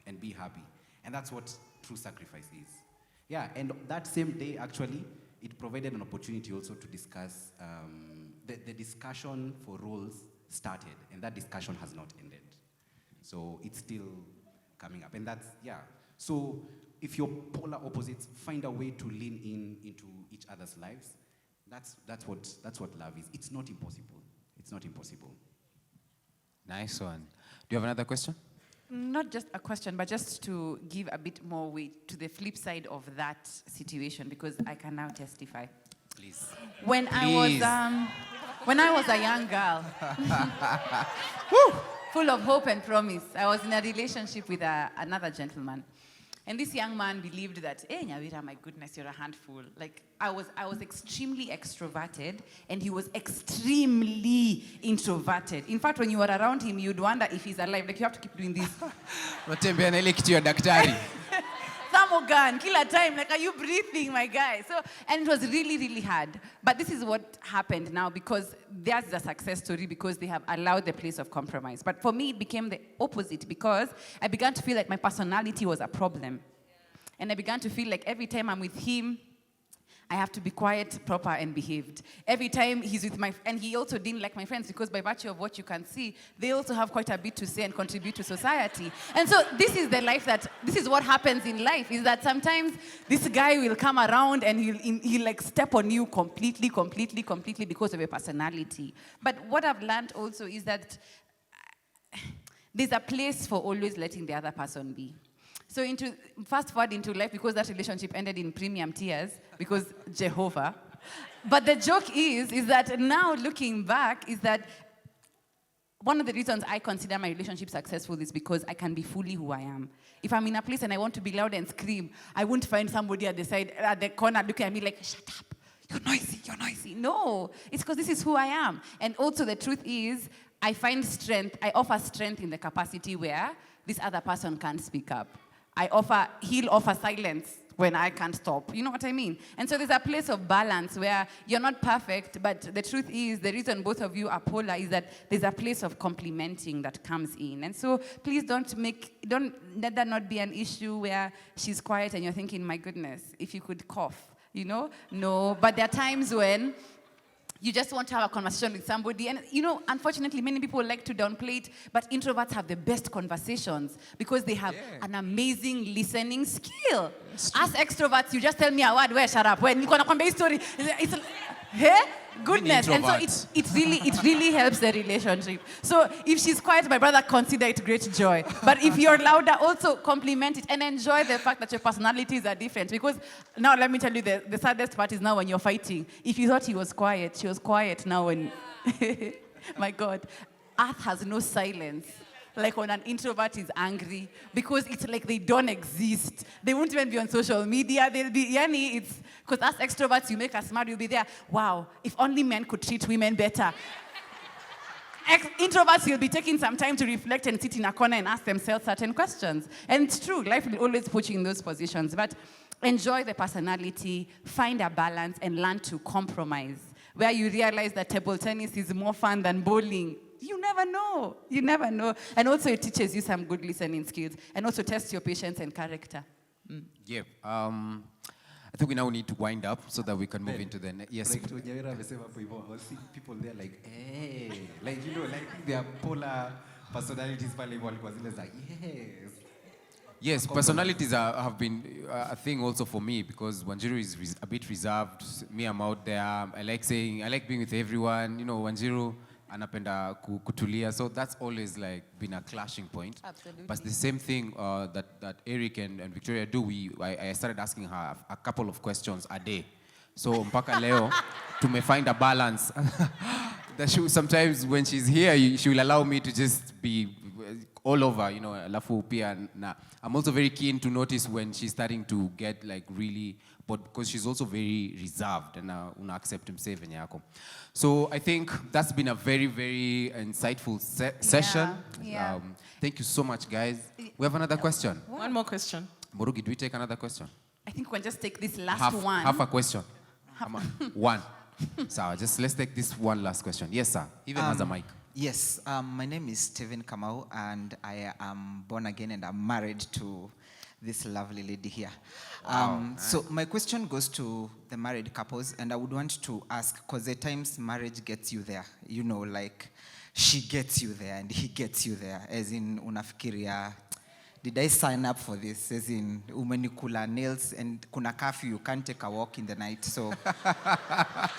G: and be happy. And that's what true sacrifice is. Yeah, and that same day, actually, it provided an opportunity also to discuss, the discussion for roles started, and that discussion has not ended. So it's still coming up, and that's, yeah. So if you're polar opposites, find a way to lean into each other's lives. That's what love is. It's not impossible. It's not impossible.
A: Nice one. Do you have another question?
F: Not just a question, but just to give a bit more weight to the flip side of that situation, because I can now testify.
A: Please.
F: When I was a young girl, full of hope and promise, I was in a relationship with another gentleman. And this young man believed that, hey, Nyawira, my goodness, you're a handful. Like, I was extremely extroverted, and he was extremely introverted. In fact, when you were around him, you'd wonder if he's alive. Like, you have to keep doing this.
A: Watembea na ile kitu ya daktari.
F: Thermogun, killer time. Like, are you breathing, my guy? So, and it was really, really hard. But this is what happened now, because there's a success story, because they have allowed the place of compromise. But for me, it became the opposite, because I began to feel like my personality was a problem. And I began to feel like every time I'm with him, I have to be quiet, proper, and behaved. Every time he's with and he also didn't like my friends, because by virtue of what you can see, they also have quite a bit to say and contribute to society. And so this is the life this is what happens in life, is that sometimes this guy will come around and he'll like step on you completely because of your personality. But what I've learned also is that there's a place for always letting the other person be. So fast forward into life, because that relationship ended in premium tears, because Jehovah. But the joke is that now looking back, is that one of the reasons I consider my relationship successful is because I can be fully who I am. If I'm in a place and I want to be loud and scream, I won't find somebody at the corner looking at me like, shut up, you're noisy. No, it's because this is who I am. And also the truth is, I offer strength in the capacity where this other person can't speak up. He'll offer silence when I can't stop. You know what I mean? And so there's a place of balance where you're not perfect, but the truth is, the reason both of you are polar is that there's a place of complementing that comes in. And so please don't let that not be an issue where she's quiet and you're thinking, my goodness, if you could cough, you know? No, but there are times when you just want to have a conversation with somebody. And, unfortunately, many people like to downplay it, but introverts have the best conversations because they have an amazing listening skill. As extroverts, you just tell me a word, where, shut up. When you nakwambia story, it's hey? Goodness. And so it really helps the relationship. So if she's quiet, my brother, consider it great joy. But if you're louder, also compliment it and enjoy the fact that your personalities are different. Because now let me tell you, the saddest part is now when you're fighting. If you thought he was quiet, she was quiet now when, my God, Earth has no silence. Like when an introvert is angry, because it's like they don't exist. They won't even be on social media. They'll be, yani, it's, because us extroverts, you make us mad, you'll be there. Wow, if only men could treat women better. Introverts will be taking some time to reflect and sit in a corner and ask themselves certain questions. And it's true, life will always put you in those positions. But enjoy the personality, find a balance, and learn to compromise. Where you realize that table tennis is more fun than bowling. You never know. You never know. And also it teaches you some good listening skills. And also tests your patience and character.
A: Yeah. I think we now need to wind up so that we can move into the next. Yes.
G: Like I was seeing people there like, hey, like, you know, like their polar personalities, like, yes.
A: Yes, personalities have been a thing also for me, because Wanjiru is a bit reserved. Me, I'm out there. I like being with everyone. You know, Wanjiru anapenda kutulia. So that's always like been a clashing point.
F: Absolutely.
A: But the same thing that Eric and Victoria do, I started asking her a couple of questions a day. So mpaka leo, to find a balance. That sometimes when she's here, she will allow me to just be all over, you know, alafu pia na. I'm also very keen to notice when she's starting to get like really, but because she's also very reserved and una accept himself venye yako. So I think that's been a very, very insightful session.
F: Yeah.
A: Thank you so much, guys. We have another question.
N: One more question.
A: Morugi, do we take another question?
F: I think we can just take this last one.
A: Half a question. One. So let's take this one last question. Yes, sir. Even has a mic.
O: Yes, my name is Steven Kamau, and I am born again, and I'm married to this lovely lady here.
A: Wow.
O: So my question goes to the married couples, and I would want to ask, because at times marriage gets you there, you know, like she gets you there and he gets you there, as in unafikiria, did I sign up for this? As in, umenikula nails and kuna curfew, you can't take a walk in the night. So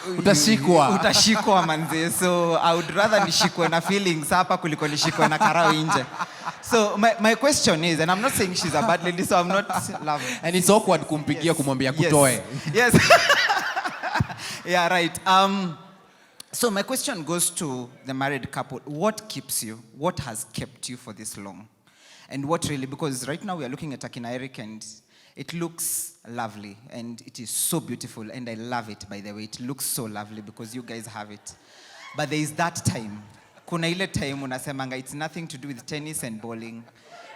O: utashikwa manze. So I would rather nishikwe na feelings hapa kuliko nishikwe na karao nje. So my question is, and I'm not saying she's a bad lady, so I'm not loving.
A: And it's awkward kumpigia kumwambia kutoe.
O: Yes. Yeah, right. So my question goes to the married couple. What keeps you? What has kept you for this long? And what really, because right now we are looking at Akina Eric and it looks lovely and it is so beautiful and I love it, by the way. It looks so lovely because you guys have it. But there is that time. Kuna ile time unasemanga, it's nothing to do with tennis and bowling.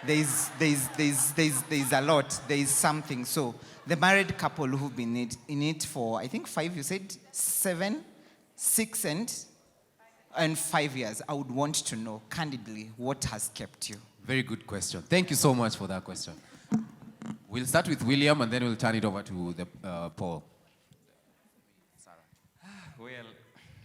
O: There's a lot. There is something. So the married couple who've been in it for, I think 5, you said 7, 6 and 5 years. I would want to know candidly what has kept you.
A: Very good question. Thank you so much for that question. We'll start with William and then we'll turn it over to the Paul.
E: Well,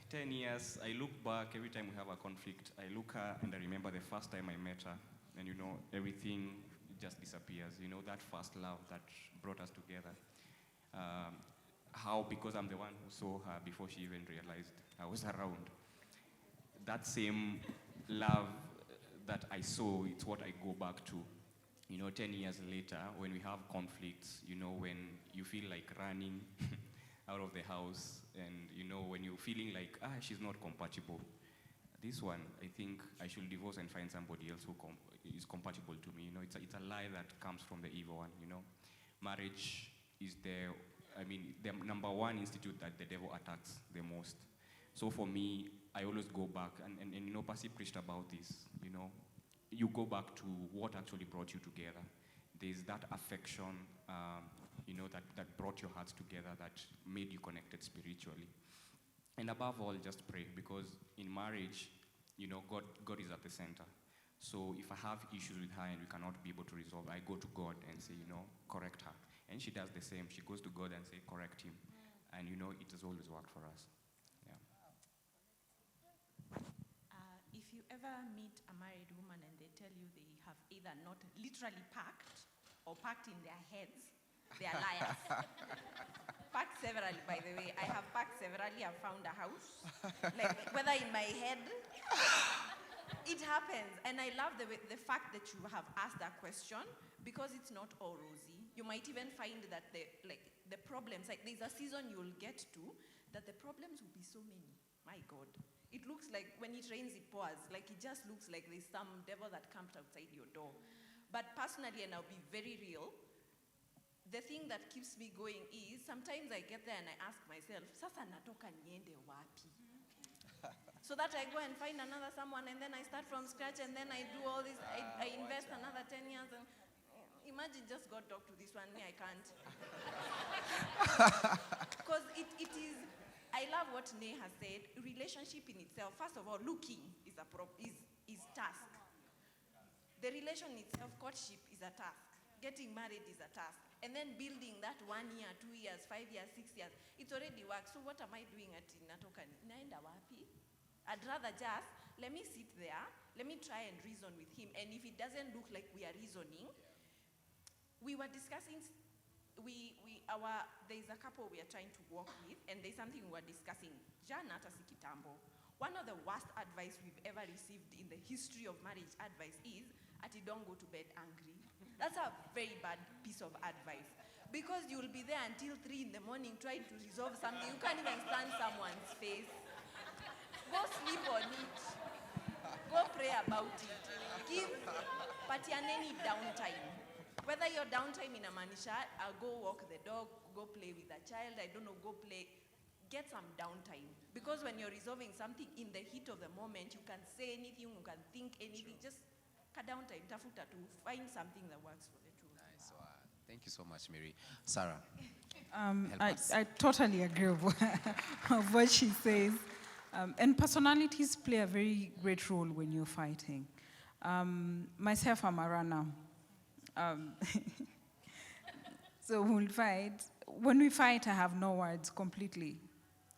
E: 10 years, I look back every time we have a conflict. I look her and I remember the first time I met her, and you know, everything just disappears. You know, that first love that brought us together. How, because I'm the one who saw her before she even realized I was around. That same love that I saw, it's what I go back to. You know, 10 years later, when we have conflicts, you know, when you feel like running out of the house, and you know, when you're feeling like, she's not compatible. This one, I think I should divorce and find somebody else who is compatible to me. You know, it's a lie that comes from the evil one, you know. Marriage is the number one institute that the devil attacks the most. So for me, I always go back, and you know, Percy preached about this, you know. You go back to what actually brought you together. There's that affection, you know, that brought your hearts together, that made you connected spiritually. And above all, just pray, because in marriage, you know, God is at the center. So if I have issues with her and we cannot be able to resolve, I go to God and say, you know, correct her. And she does the same. She goes to God and say, correct him. And you know, it has always worked for us.
D: If you ever meet a married woman and they tell you they have either not literally packed or packed in their heads, they are liars. Packed several severally, by the way. I have packed severally. I've found a house. Like, whether in my head, it happens. And I love the fact that you have asked that question, because it's not all rosy. You might even find that the problems, like there's a season you'll get to, that the problems will be so many. My God. It looks like when it rains, it pours. Like, it just looks like there's some devil that camped outside your door. But personally, and I'll be very real, the thing that keeps me going is sometimes I get there and I ask myself, sasa natoka niende wapi? So that I go and find another someone, and then I start from scratch, and then I do all this, I invest another 10 years, and imagine just God talk to this one, me, I can't. Because it is, I love what Nay has said, relationship in itself, first of all, looking is task. The relation itself, courtship is a task. Getting married is a task. And then building that 1 year, 2 years, 5 years, 6 years, it already works. So what am I doing at Natoka? Naenda wapi? I'd rather just, let me sit there, let me try and reason with him. And if it doesn't look like we are reasoning, we were discussing, there's a couple we are trying to work with, and there's something we were discussing. Jana hata si kitambo. One of the worst advice we've ever received in the history of marriage advice is, ati don't go to bed angry. That's a very bad piece of advice. Because you'll be there until 3 in the morning trying to resolve something. You can't even stand someone's face. Go sleep on it. Go pray about it. Give patianeni downtime. Whether your downtime in a manisha, go walk the dog, go play with a child, I don't know, go play. Get some downtime. Because when you're resolving something in the heat of the moment, you can say anything, you can think anything. Just cut downtime, tafuta to find something that works for the two.
A: Nice. Wow. Thank you so much, Mary. Sarah.
C: I totally agree with what she says. And personalities play a very great role when you're fighting. Myself, I'm a runner. So we'll fight. When we fight, I have no words completely.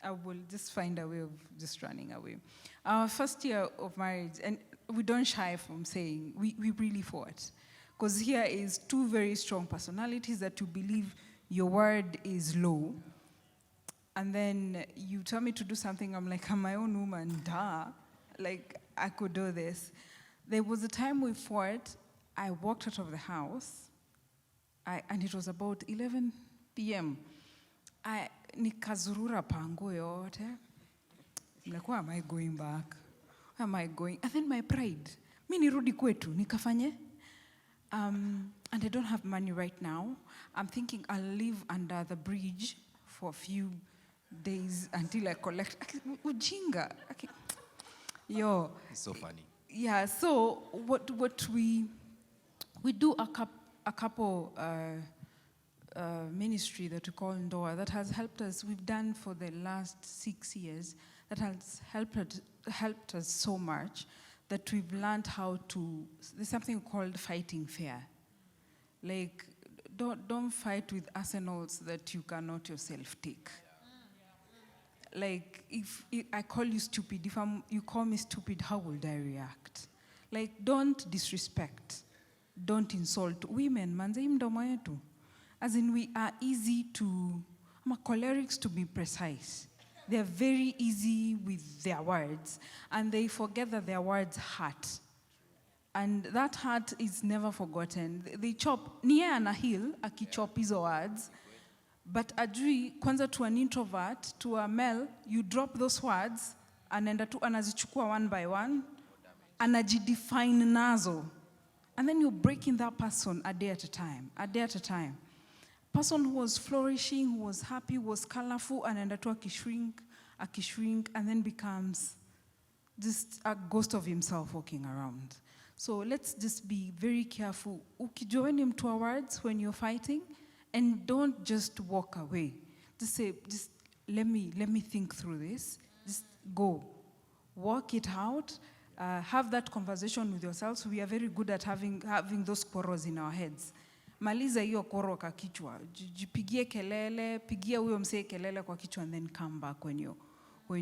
C: I will just find a way of just running away. Our first year of marriage, and we don't shy from saying, we really fought. Because here is 2 very strong personalities that you believe your word is low. And then you tell me to do something, I'm like, I'm my own woman, duh. Like, I could do this. There was a time we fought, I walked out of the house, and it was about 11 p.m. Nikazurura pango yote. I'm like, where am I going back? Where am I going? And then my pride. Mi nirudi kwetu, nikafanye. And I don't have money right now. I'm thinking I'll live under the bridge for a few days until I collect. Ujinga. Yo.
A: It's so funny.
C: Yeah, so what we do a couple ministry that we call Ndoa that has helped us. We've done for the last 6 years that has helped us so much that we've learned how to. There's something called fighting fair. Like, don't fight with arsenals that you cannot yourself take. Like, if I call you stupid, if you call me stupid, how would I react? Like, don't disrespect, don't insult women. Manze mdomo yetu. As in, we are easy to, cholerics to be precise. They're very easy with their words, and they forget that their words hurt. And that hurt is never forgotten. They chop, niye ana heal, akichop hizo words. But ajui, kwanza to an introvert, to a male, you drop those words, anaenda tu anazichukua one by one, anajidefine nazo. And then you're breaking that person a day at a time, a day at a time. Person who was flourishing, who was happy, was colorful, anaenda tu akishrink, and then becomes just a ghost of himself walking around. So let's just be very careful. Ukijua ni mtu wa words when you're fighting, and don't just walk away. Just say, just let me think through this. Just go. Walk it out. Have that conversation with yourselves. We are very good at having those quarrels in our heads. Maliza hiyo koro kwa kichwa. Jipigie kelele, pigia huyo msee kelele kwa kichwa, and then come back when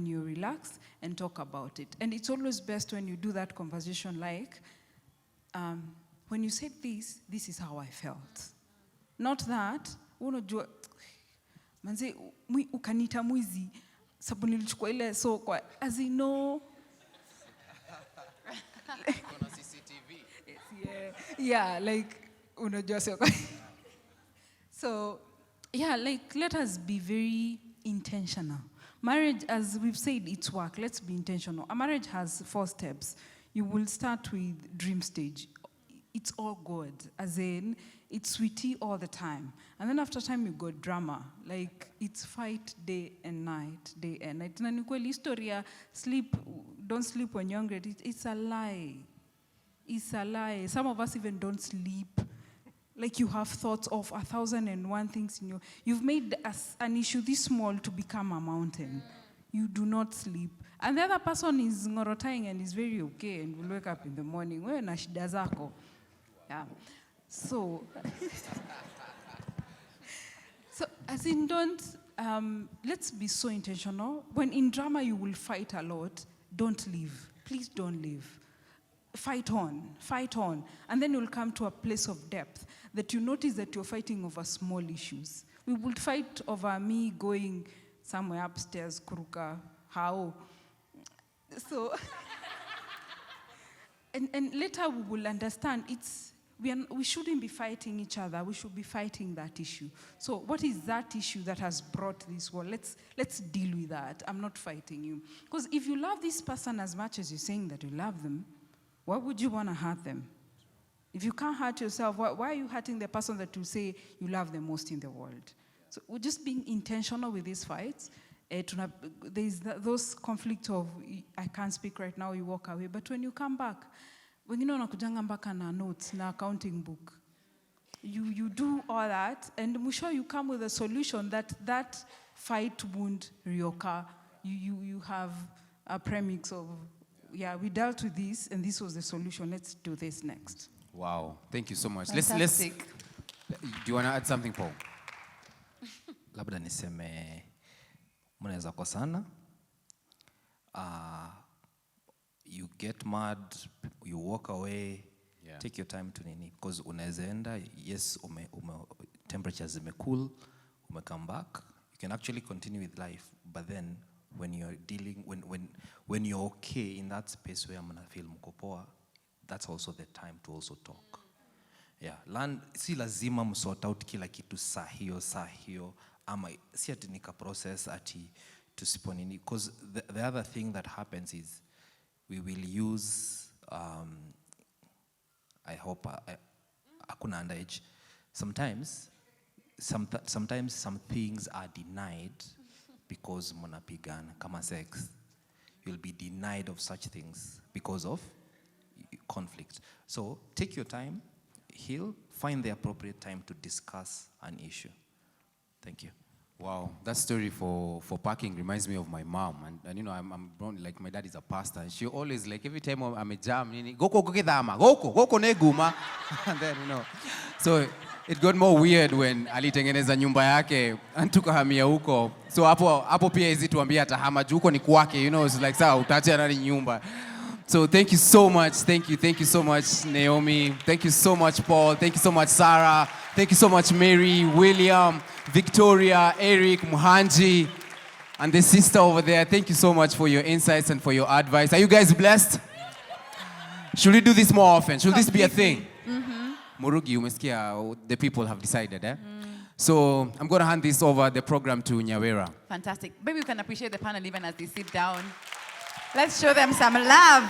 C: you relax and talk about it. And it's always best when you do that conversation like, when you said this is how I felt. Not that, manze ukaniita mwizi sababu nilichukua ile so kwa as you know yeah like unajua sio so yeah like let us be very intentional. Marriage, as we've said, it's work. Let's be intentional. A marriage has 4 steps. You will start with dream stage. It's all good, as in, it's sweetie all the time. And then after time, you got drama. Like, it's fight day and night, day and night. Na ni kweli historia, don't sleep when you're hungry. It's a lie. It's a lie. Some of us even don't sleep. Like you have thoughts of 1,001 things in you. You've made an issue this small to become a mountain. You do not sleep. And the other person is ngorotying and is very okay and will wake up in the morning. Wewe na shida zako. Yeah. So, as in let's be so intentional. When in drama you will fight a lot, don't leave. Please don't leave. Fight on. And then you'll come to a place of depth that you notice that you're fighting over small issues. We would fight over me going somewhere upstairs, kuruka, how. So, and later we will understand we shouldn't be fighting each other. We should be fighting that issue. So what is that issue that has brought this war? Let's deal with that. I'm not fighting you. Because if you love this person as much as you're saying that you love them, why would you want to hurt them? If you can't hurt yourself, why are you hurting the person that you say you love the most in the world? So we're just being intentional with these fights. There's those conflicts of, I can't speak right now, you walk away. But when you come back, wengine wanakujanga mpaka na notes, na accounting book. You do all that, and mwisho you come with a solution that fight won't reoccur. You have a premise of, yeah, we dealt with this, and this was the solution. Let's do this next.
A: Wow, thank you so much.
F: Fantastic.
A: Do you want to add something, Paul?
B: Labda niseme mnaweza kosana. You get mad, you walk away, yeah. Take your time to nini, because unaweza enda, yes, temperatures cool, come back. You can actually continue with life, but then when you're dealing, when you're okay in that space where mna feel mko poa, that's also the time to also talk. Yeah, si lazima msort out kila kitu saa hiyo, ama si ati nika process ati tusiponini, because the other thing that happens is we will use I hope hakuna underage. Sometimes some things are denied because mnapigana kama sex. You'll be denied of such things because of conflict. So take your time, heal, find the appropriate time to discuss an issue. Thank you.
A: Wow, that story for parking reminds me of my mom. And you know, I'm like, my dad is a pastor. And she always, like, every time I'm a jam, goko neguma. And then, you know. So it got more weird when alitengeneza nyumba yake and tukahamia huko. So hapo pia hizi tuambia atahama juu huko ni kwake, you know. It's like, sawa, utaacha nani nyumba. So thank you so much. Thank you so much, Naomi. Thank you so much, Paul. Thank you so much, Sarah. Thank you so much, Mary, William, Victoria, Eric, Muhanji, and the sister over there. Thank you so much for your insights and for your advice. Are you guys blessed? Should we do this more often? Should this be a thing? Murugi, umesikia, the people have decided, eh? So I'm going to hand this over, the program, to Nyawera.
F: Fantastic. Maybe we can appreciate the panel even as they sit down. Let's show them some love.